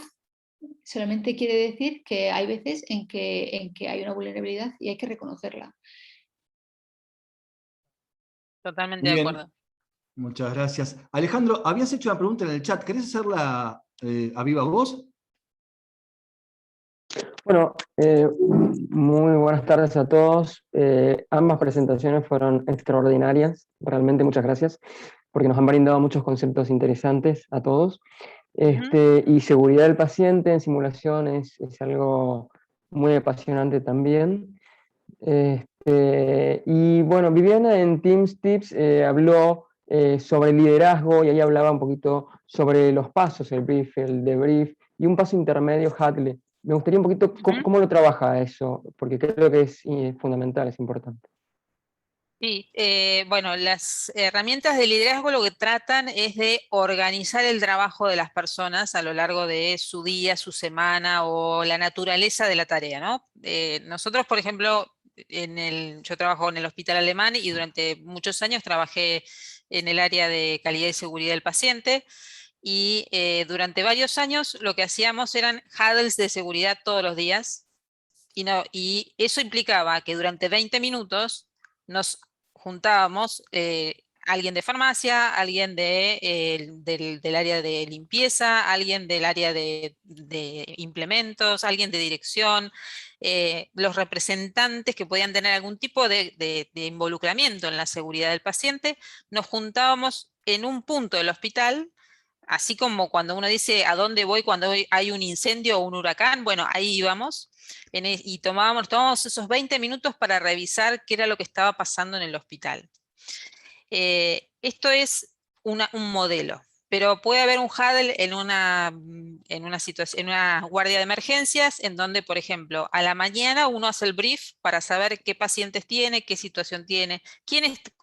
solamente quiere decir que hay veces en que hay una vulnerabilidad y hay que reconocerla. Totalmente Muy de bien, acuerdo. muchas gracias. Alejandro, habías hecho una pregunta en el chat, ¿querés hacerla a viva voz? Bueno, muy buenas tardes a todos. Ambas presentaciones fueron extraordinarias, realmente muchas gracias, porque nos han brindado muchos conceptos interesantes a todos. Y seguridad del paciente en simulación es algo muy apasionante también. Y bueno, Viviana en Teams Tips habló sobre liderazgo y ahí hablaba un poquito sobre los pasos, el brief, el debrief y un paso intermedio, Hadley. Me gustaría un poquito cómo lo trabaja eso, porque creo que es fundamental, es importante. Sí, bueno, las herramientas de liderazgo lo que tratan es de organizar el trabajo de las personas a lo largo de su día, su semana o la naturaleza de la tarea, ¿no? Nosotros, por ejemplo, yo trabajo en el hospital alemán y durante muchos años trabajé en el área de calidad y seguridad del paciente y durante varios años lo que hacíamos eran huddles de seguridad todos los días y eso implicaba que durante 20 minutos nos juntábamos alguien de farmacia, alguien del área de limpieza, alguien del área de implementos, alguien de dirección, los representantes que podían tener algún tipo de involucramiento en la seguridad del paciente, nos juntábamos en un punto del hospital. Así como cuando uno dice a dónde voy cuando hay un incendio o un huracán, bueno, ahí íbamos y tomábamos esos 20 minutos para revisar qué era lo que estaba pasando en el hospital. Esto es un modelo, pero puede haber un huddle en una guardia de emergencias en donde, por ejemplo, a la mañana uno hace el brief para saber qué pacientes tiene, qué situación tiene,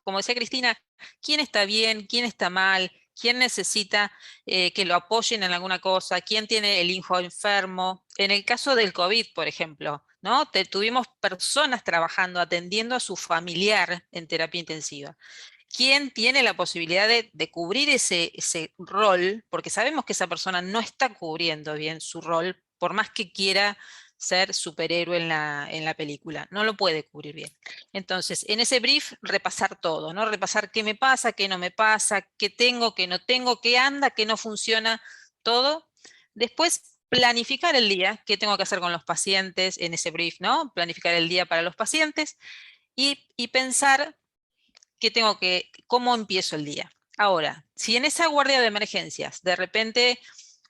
como decía Cristina, quién está bien, quién está mal, quién necesita que lo apoyen en alguna cosa, quién tiene el hijo enfermo. En el caso del COVID, por ejemplo, ¿no? Tuvimos personas trabajando, atendiendo a su familiar en terapia intensiva. ¿Quién tiene la posibilidad de cubrir ese rol? Porque sabemos que esa persona no está cubriendo bien su rol, por más que quiera ser superhéroe en la película, no lo puede cubrir bien. Entonces, en ese brief, repasar todo, ¿no? Repasar qué me pasa, qué no me pasa, qué tengo, qué no tengo, qué anda, qué no funciona, todo. Después, planificar el día, qué tengo que hacer con los pacientes en ese brief, ¿no? Planificar el día para los pacientes y pensar cómo empiezo el día. Ahora, si en esa guardia de emergencias de repente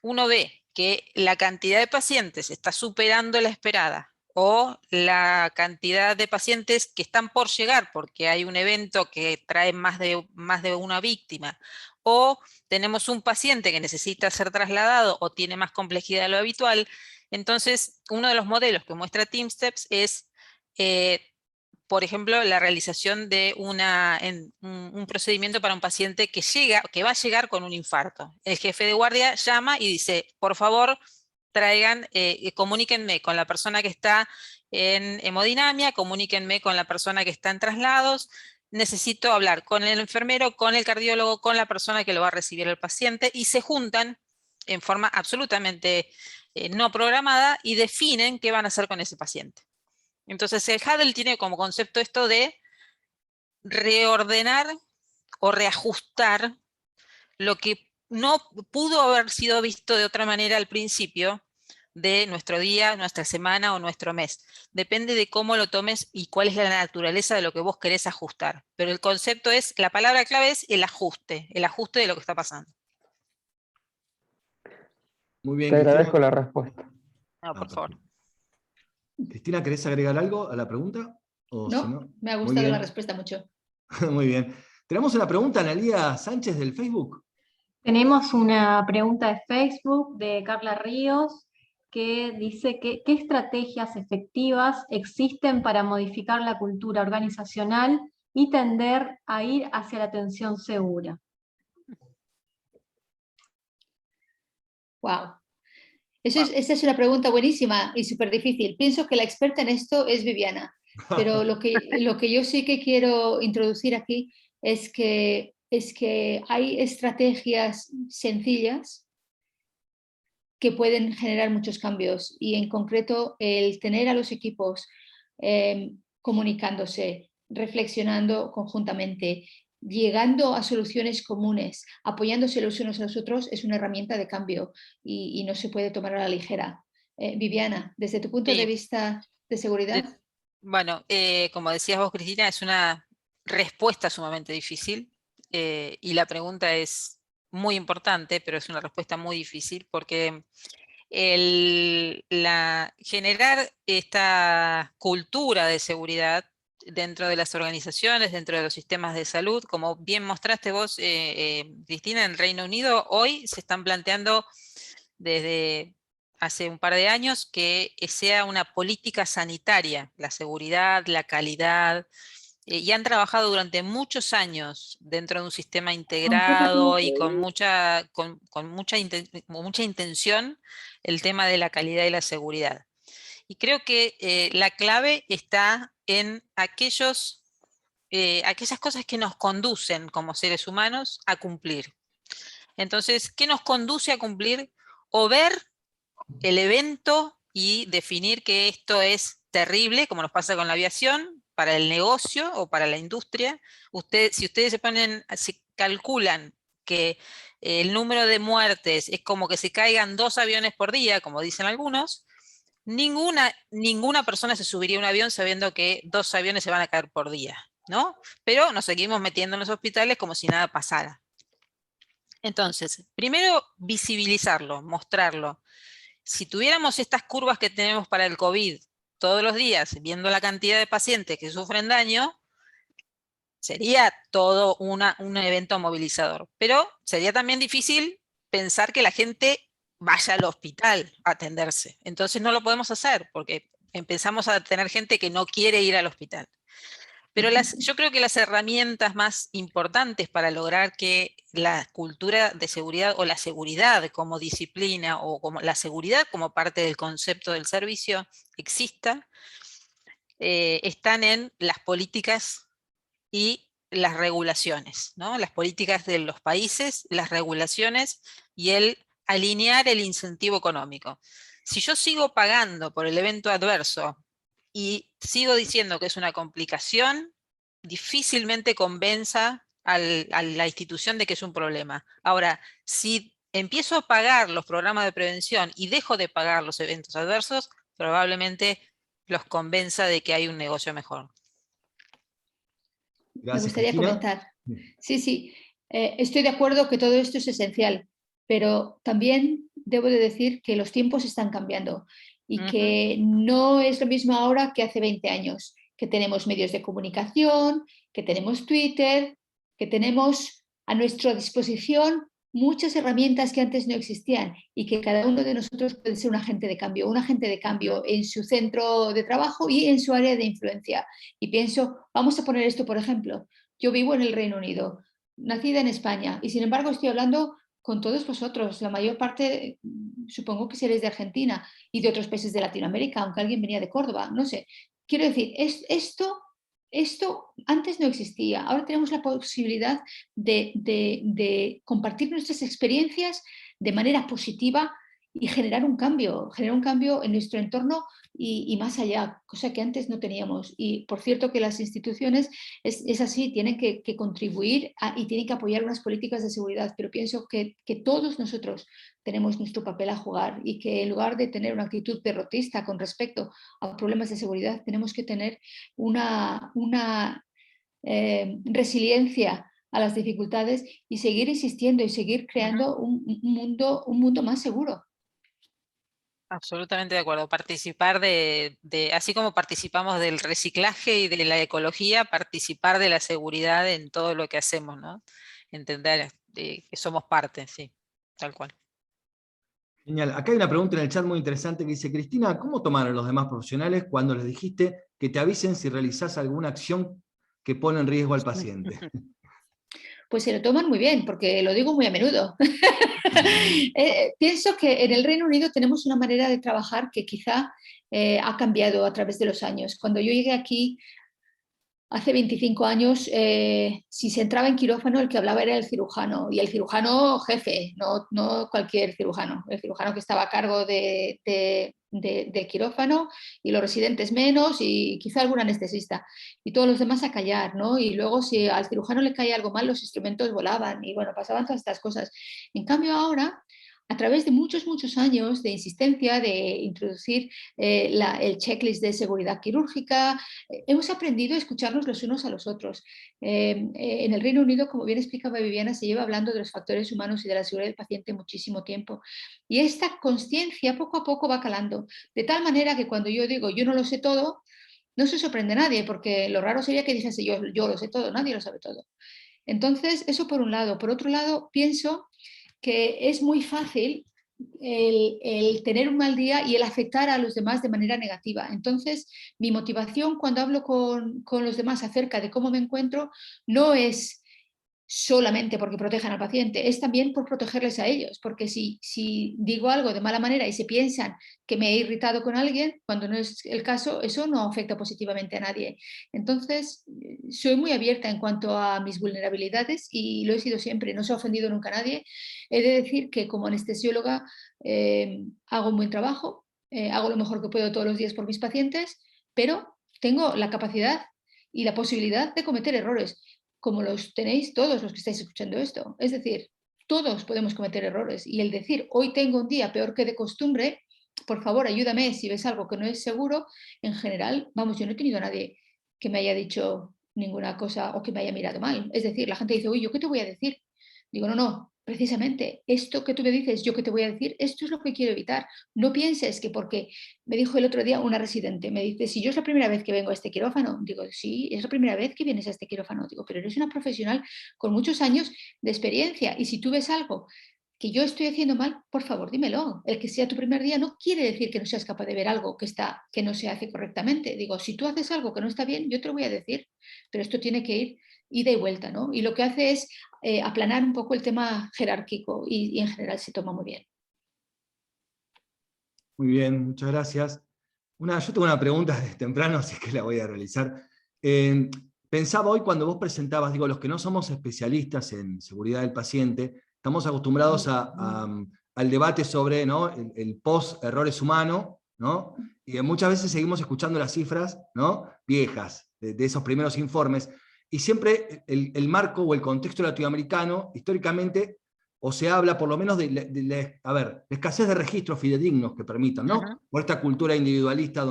uno ve que la cantidad de pacientes está superando la esperada o la cantidad de pacientes que están por llegar porque hay un evento que trae más de una víctima, o tenemos un paciente que necesita ser trasladado o tiene más complejidad de lo habitual, entonces uno de los modelos que muestra TeamSteps es por ejemplo, la realización de un procedimiento para un paciente que va a llegar con un infarto. El jefe de guardia llama y dice, por favor, comuníquenme con la persona que está en hemodinamia, comuníquenme con la persona que está en traslados, necesito hablar con el enfermero, con el cardiólogo, con la persona que lo va a recibir el paciente, y se juntan en forma absolutamente no programada y definen qué van a hacer con ese paciente. Entonces el Huddle tiene como concepto esto de reordenar o reajustar lo que no pudo haber sido visto de otra manera al principio de nuestro día, nuestra semana o nuestro mes. Depende de cómo lo tomes y cuál es la naturaleza de lo que vos querés ajustar. Pero el concepto es, la palabra clave es el ajuste de lo que está pasando. Muy bien, Te Cristina. agradezco la respuesta. No, por favor. Cristina, ¿querés agregar algo a la pregunta? O No, si no, me ha muy gustado la bien. respuesta mucho. Muy bien. Tenemos una pregunta, Analía Sánchez del Facebook. Tenemos una pregunta de Facebook de Carla Ríos que dice que ¿qué estrategias efectivas existen para modificar la cultura organizacional y tender a ir hacia la atención segura? Wow. Esa es una pregunta buenísima y súper difícil. Pienso que la experta en esto es Viviana, pero lo que yo sí que quiero introducir aquí es que hay estrategias sencillas que pueden generar muchos cambios, y en concreto el tener a los equipos comunicándose, reflexionando conjuntamente, llegando a soluciones comunes, apoyándose los unos a los otros, es una herramienta de cambio y no se puede tomar a la ligera. Viviana, desde tu punto de Sí. vista de seguridad. Bueno, como decías vos, Cristina, es una respuesta sumamente difícil y la pregunta es muy importante, pero es una respuesta muy difícil porque generar esta cultura de seguridad dentro de las organizaciones, dentro de los sistemas de salud, como bien mostraste vos, Cristina, en Reino Unido, hoy se están planteando desde hace un par de años que sea una política sanitaria, la seguridad, la calidad, y han trabajado durante muchos años dentro de un sistema integrado y con mucha intención el tema de la calidad y la seguridad. Y creo que la clave está en aquellas cosas que nos conducen como seres humanos a cumplir. Entonces, ¿qué nos conduce a cumplir? O ver el evento y definir que esto es terrible, como nos pasa con la aviación, para el negocio o para la industria. Si ustedes se calculan que el número de muertes es como que se caigan 2 aviones por día, como dicen algunos, ninguna persona se subiría a un avión sabiendo que 2 aviones se van a caer por día, ¿no? Pero nos seguimos metiendo en los hospitales como si nada pasara. Entonces, primero visibilizarlo, mostrarlo. Si tuviéramos estas curvas que tenemos para el COVID todos los días, viendo la cantidad de pacientes que sufren daño, sería todo un evento movilizador. Pero sería también difícil pensar que la gente vaya al hospital a atenderse. Entonces no lo podemos hacer porque empezamos a tener gente que no quiere ir al hospital. Pero yo creo que las herramientas más importantes para lograr que la cultura de seguridad o la seguridad como disciplina o como la seguridad como parte del concepto del servicio exista, están en las políticas y las regulaciones, ¿no? Las políticas de los países, las regulaciones y el alinear el incentivo económico. Si yo sigo pagando por el evento adverso y sigo diciendo que es una complicación, difícilmente convenza a la institución de que es un problema. Ahora, si empiezo a pagar los programas de prevención y dejo de pagar los eventos adversos, probablemente los convenza de que hay un negocio mejor. Gracias, Me gustaría Cristina. comentar. Sí, estoy de acuerdo que todo esto es esencial, pero también debo de decir que los tiempos están cambiando y que no es lo mismo ahora que hace 20 años, que tenemos medios de comunicación, que tenemos Twitter, que tenemos a nuestra disposición muchas herramientas que antes no existían y que cada uno de nosotros puede ser un agente de cambio en su centro de trabajo y en su área de influencia. Y pienso, vamos a poner esto por ejemplo, yo vivo en el Reino Unido, nacida en España y sin embargo estoy hablando con todos vosotros, la mayor parte supongo que seréis de Argentina y de otros países de Latinoamérica, aunque alguien venía de Córdoba, no sé. Quiero decir, esto antes no existía, ahora tenemos la posibilidad de compartir nuestras experiencias de manera positiva y generar un cambio en nuestro entorno y más allá, cosa que antes no teníamos. Y por cierto que las instituciones es así, tienen que contribuir y tienen que apoyar unas políticas de seguridad, pero pienso que todos nosotros tenemos nuestro papel a jugar y que en lugar de tener una actitud derrotista con respecto a problemas de seguridad, tenemos que tener una resiliencia a las dificultades y seguir insistiendo y seguir creando un mundo más seguro. Absolutamente de acuerdo. Participar así como participamos del reciclaje y de la ecología, participar de la seguridad en todo lo que hacemos, ¿no? Entender que somos parte, sí, tal cual. Genial. Acá hay una pregunta en el chat muy interesante que dice, Cristina, ¿cómo tomaron los demás profesionales cuando les dijiste que te avisen si realizás alguna acción que pone en riesgo al paciente? Pues se lo toman muy bien, porque lo digo muy a menudo. Pienso que en el Reino Unido tenemos una manera de trabajar que quizá ha cambiado a través de los años. Cuando yo llegué aquí, hace 25 años, si se entraba en quirófano, el que hablaba era el cirujano, y el cirujano jefe, no cualquier cirujano, el cirujano que estaba a cargo del quirófano y los residentes menos y quizá algún anestesista y todos los demás a callar, ¿no? Y luego si al cirujano le caía algo mal, los instrumentos volaban y bueno, pasaban todas estas cosas. En cambio ahora, a través de muchos años de insistencia, de introducir el checklist de seguridad quirúrgica, hemos aprendido a escucharnos los unos a los otros. En el Reino Unido, como bien explicaba Viviana, se lleva hablando de los factores humanos y de la seguridad del paciente muchísimo tiempo. Y esta conciencia poco a poco va calando, de tal manera que cuando yo digo yo no lo sé todo, no se sorprende a nadie, porque lo raro sería que dijese yo lo sé todo, nadie lo sabe todo. Entonces, eso por un lado. Por otro lado, pienso que es muy fácil el tener un mal día y el afectar a los demás de manera negativa. Entonces, mi motivación cuando hablo con los demás acerca de cómo me encuentro no es solamente porque protejan al paciente, es también por protegerles a ellos, porque si digo algo de mala manera y se piensan que me he irritado con alguien, cuando no es el caso, eso no afecta positivamente a nadie. Entonces, soy muy abierta en cuanto a mis vulnerabilidades y lo he sido siempre, no se ha ofendido nunca a nadie. He de decir que como anestesióloga hago un buen trabajo, hago lo mejor que puedo todos los días por mis pacientes, pero tengo la capacidad y la posibilidad de cometer errores como los tenéis todos los que estáis escuchando esto. Es decir, todos podemos cometer errores y el decir hoy tengo un día peor que de costumbre, por favor ayúdame si ves algo que no es seguro, en general, vamos, yo no he tenido a nadie que me haya dicho ninguna cosa o que me haya mirado mal. Es decir, la gente dice, uy, ¿yo qué te voy a decir? Digo, no, no, precisamente esto que tú me dices, yo que te voy a decir, esto es lo que quiero evitar. No pienses que porque me dijo el otro día una residente, me dice, si yo es la primera vez que vengo a este quirófano, digo, sí, es la primera vez que vienes a este quirófano, digo, pero eres una profesional con muchos años de experiencia y si tú ves algo que yo estoy haciendo mal, por favor, dímelo. El que sea tu primer día no quiere decir que no seas capaz de ver algo que no se hace correctamente. Digo, si tú haces algo que no está bien, yo te lo voy a decir, pero esto tiene que ir ida y vuelta, ¿no? Y lo que hace es aplanar un poco el tema jerárquico y en general se toma muy bien. Muy bien, muchas gracias. Yo tengo una pregunta desde temprano, así que la voy a realizar. Pensaba hoy cuando vos presentabas, digo, los que no somos especialistas en seguridad del paciente, estamos acostumbrados al debate sobre, ¿no?, el post-errores humano, ¿no? Y muchas veces seguimos escuchando las cifras, ¿no?, viejas de esos primeros informes, y siempre el marco o el contexto latinoamericano, históricamente, o se habla por lo menos de la escasez de registros fidedignos que permitan, ¿no? Ujú. Por esta cultura individualista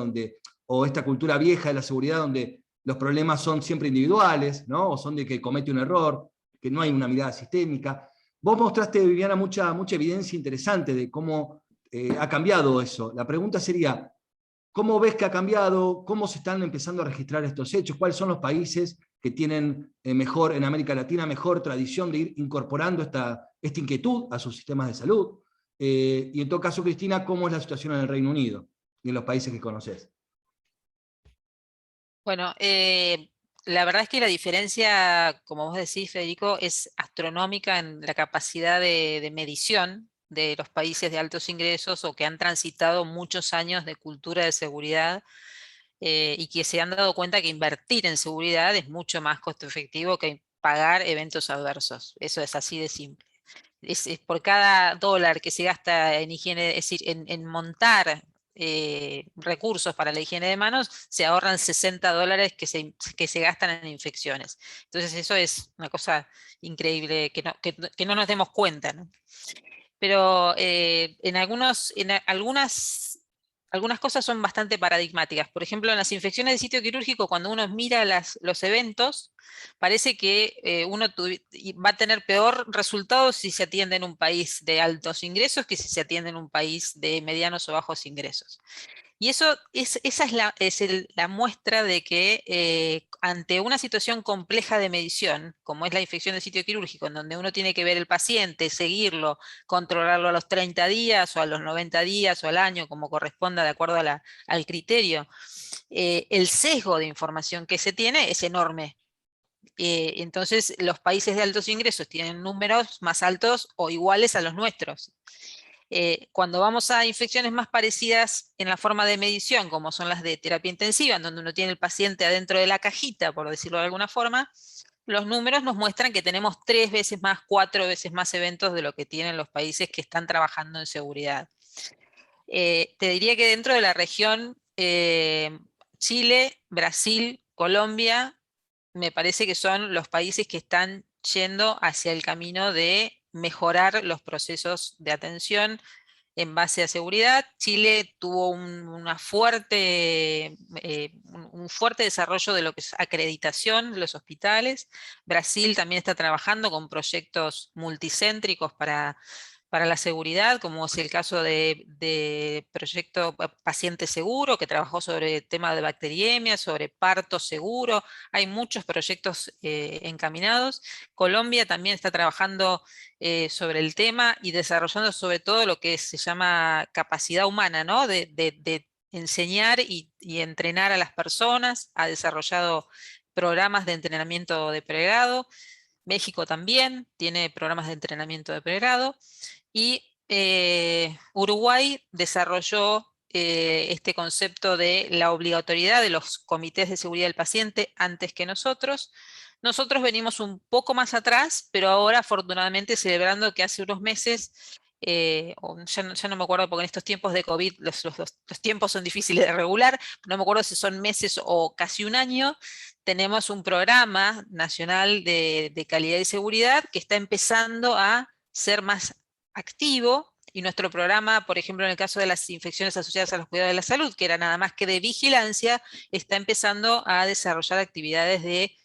o esta cultura vieja de la seguridad donde los problemas son siempre individuales, ¿no? O son de que comete un error, que no hay una mirada sistémica. Vos mostraste, Viviana, mucha evidencia interesante de cómo ha cambiado eso. La pregunta sería, ¿cómo esta ha cambiado? ¿Cómo se están empezando a registrar estos hechos? ¿Cuáles son los países que tienen mejor, en América Latina, mejor tradición de ir incorporando esta inquietud a sus sistemas de salud? Y en todo caso, Cristina, ¿cómo es la situación en el Reino Unido y en los países que conoces? Bueno, la verdad es que la diferencia, como vos decís, Federico, es astronómica en la capacidad de medición de los países de altos ingresos o que han transitado muchos años de cultura de seguridad y que se han dado cuenta que invertir en seguridad es mucho más costo efectivo que pagar eventos adversos. Eso es así de simple. Es por cada dólar que se gasta en higiene, es decir, en montar recursos para la higiene de manos, se ahorran $60 que se gastan en infecciones. Entonces eso es una cosa increíble que no nos demos cuenta, ¿no? Pero algunas cosas son bastante paradigmáticas. Por ejemplo, en las infecciones de sitio quirúrgico, cuando uno mira los eventos, parece que uno va a tener peor resultado si se atiende en un país de altos ingresos que si se atiende en un país de medianos o bajos ingresos. Y esa es la muestra de que ante una situación compleja de medición, como es la infección de sitio quirúrgico, en donde uno tiene que ver el paciente, seguirlo, controlarlo a los 30 días o a los 90 días o al año, como corresponda de acuerdo al criterio, el sesgo de información que se tiene es enorme. Entonces, los países de altos ingresos tienen números más altos o iguales a los nuestros. Cuando vamos a infecciones más parecidas en la forma de medición, como son las de terapia intensiva, en donde uno tiene el paciente adentro de la cajita, por decirlo de alguna forma, los números nos muestran que tenemos 3 veces más, 4 veces más eventos de lo que tienen los países que están trabajando en seguridad. Te diría que dentro de la región, Chile, Brasil, Colombia, me parece que son los países que están yendo hacia el camino de mejorar los procesos de atención en base a seguridad. Chile tuvo un fuerte desarrollo de lo que es acreditación de los hospitales. Brasil también está trabajando con proyectos multicéntricos para para la seguridad, como es el caso de Proyecto Paciente Seguro, que trabajó sobre el tema de bacteriemia, sobre parto seguro. Hay muchos proyectos encaminados. Colombia también está trabajando sobre el tema y desarrollando sobre todo lo que se llama capacidad humana, ¿no? De enseñar y entrenar a las personas. Ha desarrollado programas de entrenamiento de pregrado. México también tiene programas de entrenamiento de pregrado. Y Uruguay desarrolló este concepto de la obligatoriedad de los comités de seguridad del paciente antes que nosotros. Nosotros venimos un poco más atrás, pero ahora afortunadamente celebrando que hace unos meses, ya no me acuerdo porque en estos tiempos de COVID los tiempos son difíciles de regular, no me acuerdo si son meses o casi un año, tenemos un programa nacional de calidad y seguridad que está empezando a ser más activo, y nuestro programa, por ejemplo, en el caso de las infecciones asociadas a los cuidados de la salud, que era nada más que de vigilancia, está empezando a desarrollar actividades de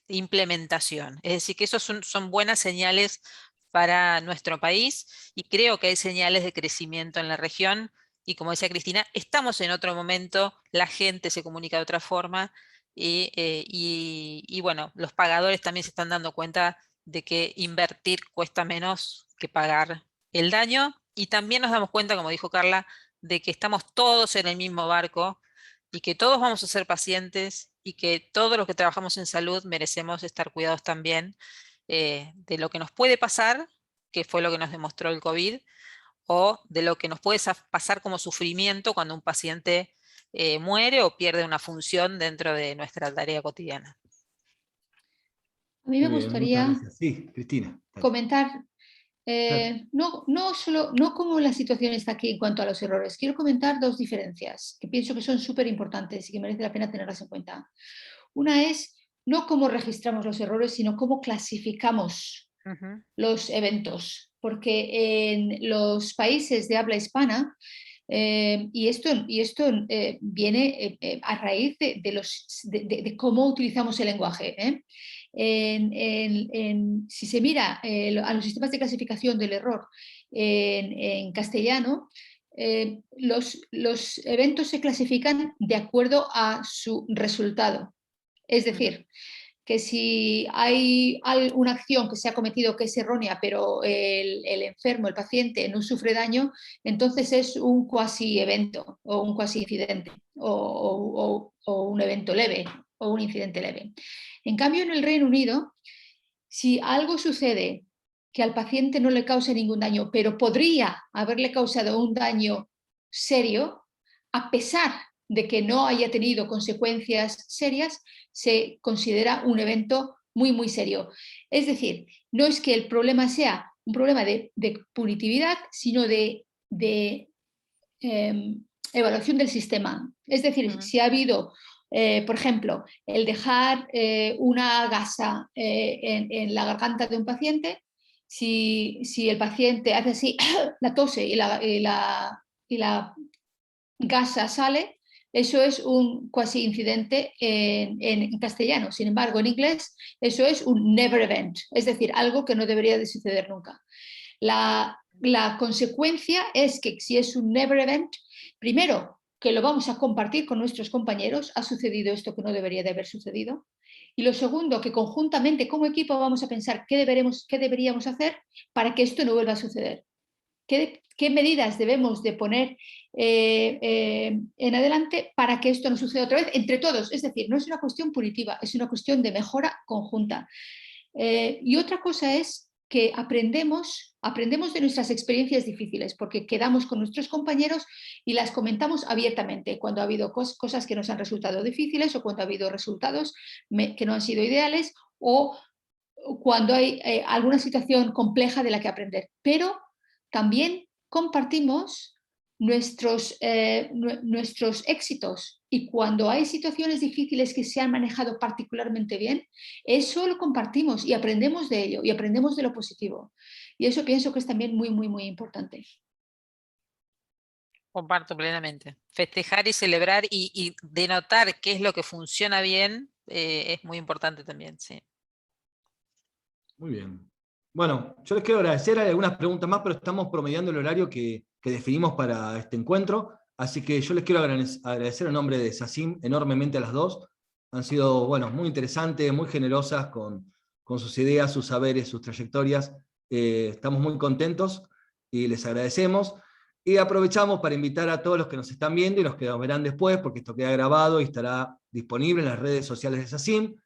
implementación. Es decir, que esos son buenas señales para nuestro país, y creo que hay señales de crecimiento en la región, y como decía Cristina, estamos en otro momento, la gente se comunica de otra forma, y bueno, los pagadores también se están dando cuenta de que invertir cuesta menos que pagar el daño, y también nos damos cuenta, como dijo Carla, de que estamos todos en el mismo barco y que todos vamos a ser pacientes y que todos los que trabajamos en salud merecemos estar cuidados también de lo que nos puede pasar, que fue lo que nos demostró el COVID, o de lo que nos puede pasar como sufrimiento cuando un paciente muere o pierde una función dentro de nuestra tarea cotidiana. A mí me Muy bien, muchas gustaría gracias. Sí, Cristina. comentar, Claro. no cómo la situación está aquí en cuanto a los errores. Quiero comentar dos diferencias que pienso que son súper importantes y que merece la pena tenerlas en cuenta. Una es no cómo registramos los errores, sino cómo clasificamos los eventos. Porque en los países de habla hispana, y esto viene a raíz de cómo utilizamos el lenguaje. Si se mira a los sistemas de clasificación del error en castellano, los eventos se clasifican de acuerdo a su resultado. Es decir, que si hay una acción que se ha cometido que es errónea, pero el enfermo, el paciente, no sufre daño, entonces es un cuasi evento o un cuasi incidente o un evento leve o un incidente leve. En cambio, en el Reino Unido, si algo sucede que al paciente no le cause ningún daño, pero podría haberle causado un daño serio, a pesar de que no haya tenido consecuencias serias, se considera un evento muy, muy serio. Es decir, no es que el problema sea un problema de punitividad, sino de evaluación del sistema. Es decir, si ha habido, por ejemplo, el dejar una gasa en la garganta de un paciente, si el paciente hace así, la tose y la gasa sale, eso es un cuasi incidente en castellano. Sin embargo, en inglés, eso es un never event, es decir, algo que no debería de suceder nunca. La consecuencia es que si es un never event, primero, que lo vamos a compartir con nuestros compañeros, ha sucedido esto que no debería de haber sucedido. Y lo segundo, que conjuntamente como equipo vamos a pensar qué deberíamos hacer para que esto no vuelva a suceder. ¿Qué medidas debemos de poner en adelante para que esto no suceda otra vez entre todos? Es decir, no es una cuestión punitiva, es una cuestión de mejora conjunta. Y otra cosa es que aprendemos de nuestras experiencias difíciles, porque quedamos con nuestros compañeros y las comentamos abiertamente cuando ha habido cosas que nos han resultado difíciles o cuando ha habido resultados que no han sido ideales o cuando hay alguna situación compleja de la que aprender. Pero también compartimos nuestros éxitos, y cuando hay situaciones difíciles que se han manejado particularmente bien, eso lo compartimos y aprendemos de ello y aprendemos de lo positivo. Y eso pienso que es también muy, muy, muy importante. Comparto plenamente. Festejar y celebrar y denotar qué es lo que funciona bien es muy importante también, sí. Muy bien. Bueno, yo les quiero agradecer, hay algunas preguntas más, pero estamos promediando el horario que definimos para este encuentro, así que yo les quiero agradecer en nombre de SACIM enormemente a las dos. Han sido, bueno, muy interesantes, muy generosas con sus ideas, sus saberes, sus trayectorias. Estamos muy contentos y les agradecemos. Y aprovechamos para invitar a todos los que nos están viendo y los que nos verán después, porque esto queda grabado y estará disponible en las redes sociales de SACIM,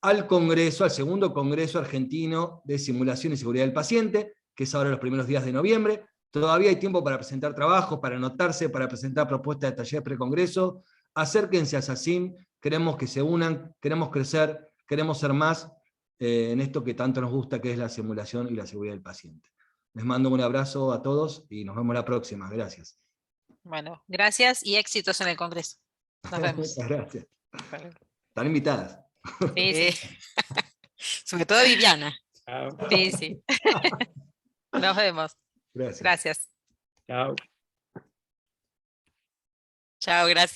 al Congreso, al segundo Congreso Argentino de Simulación y Seguridad del Paciente, que es ahora los primeros días de noviembre. Todavía hay tiempo para presentar trabajos, para anotarse, para presentar propuestas de taller pre-congreso. Acérquense a SACIM, queremos que se unan, queremos crecer, queremos ser más en esto que tanto nos gusta, que es la simulación y la seguridad del paciente. Les mando un abrazo a todos y nos vemos la próxima. Gracias. Bueno, gracias y éxitos en el Congreso. Nos vemos. Muchas gracias. Están invitadas. Sí, sí. Sobre todo Viviana. Sí, sí. Nos vemos. Gracias. Gracias. Chao. Chao, gracias.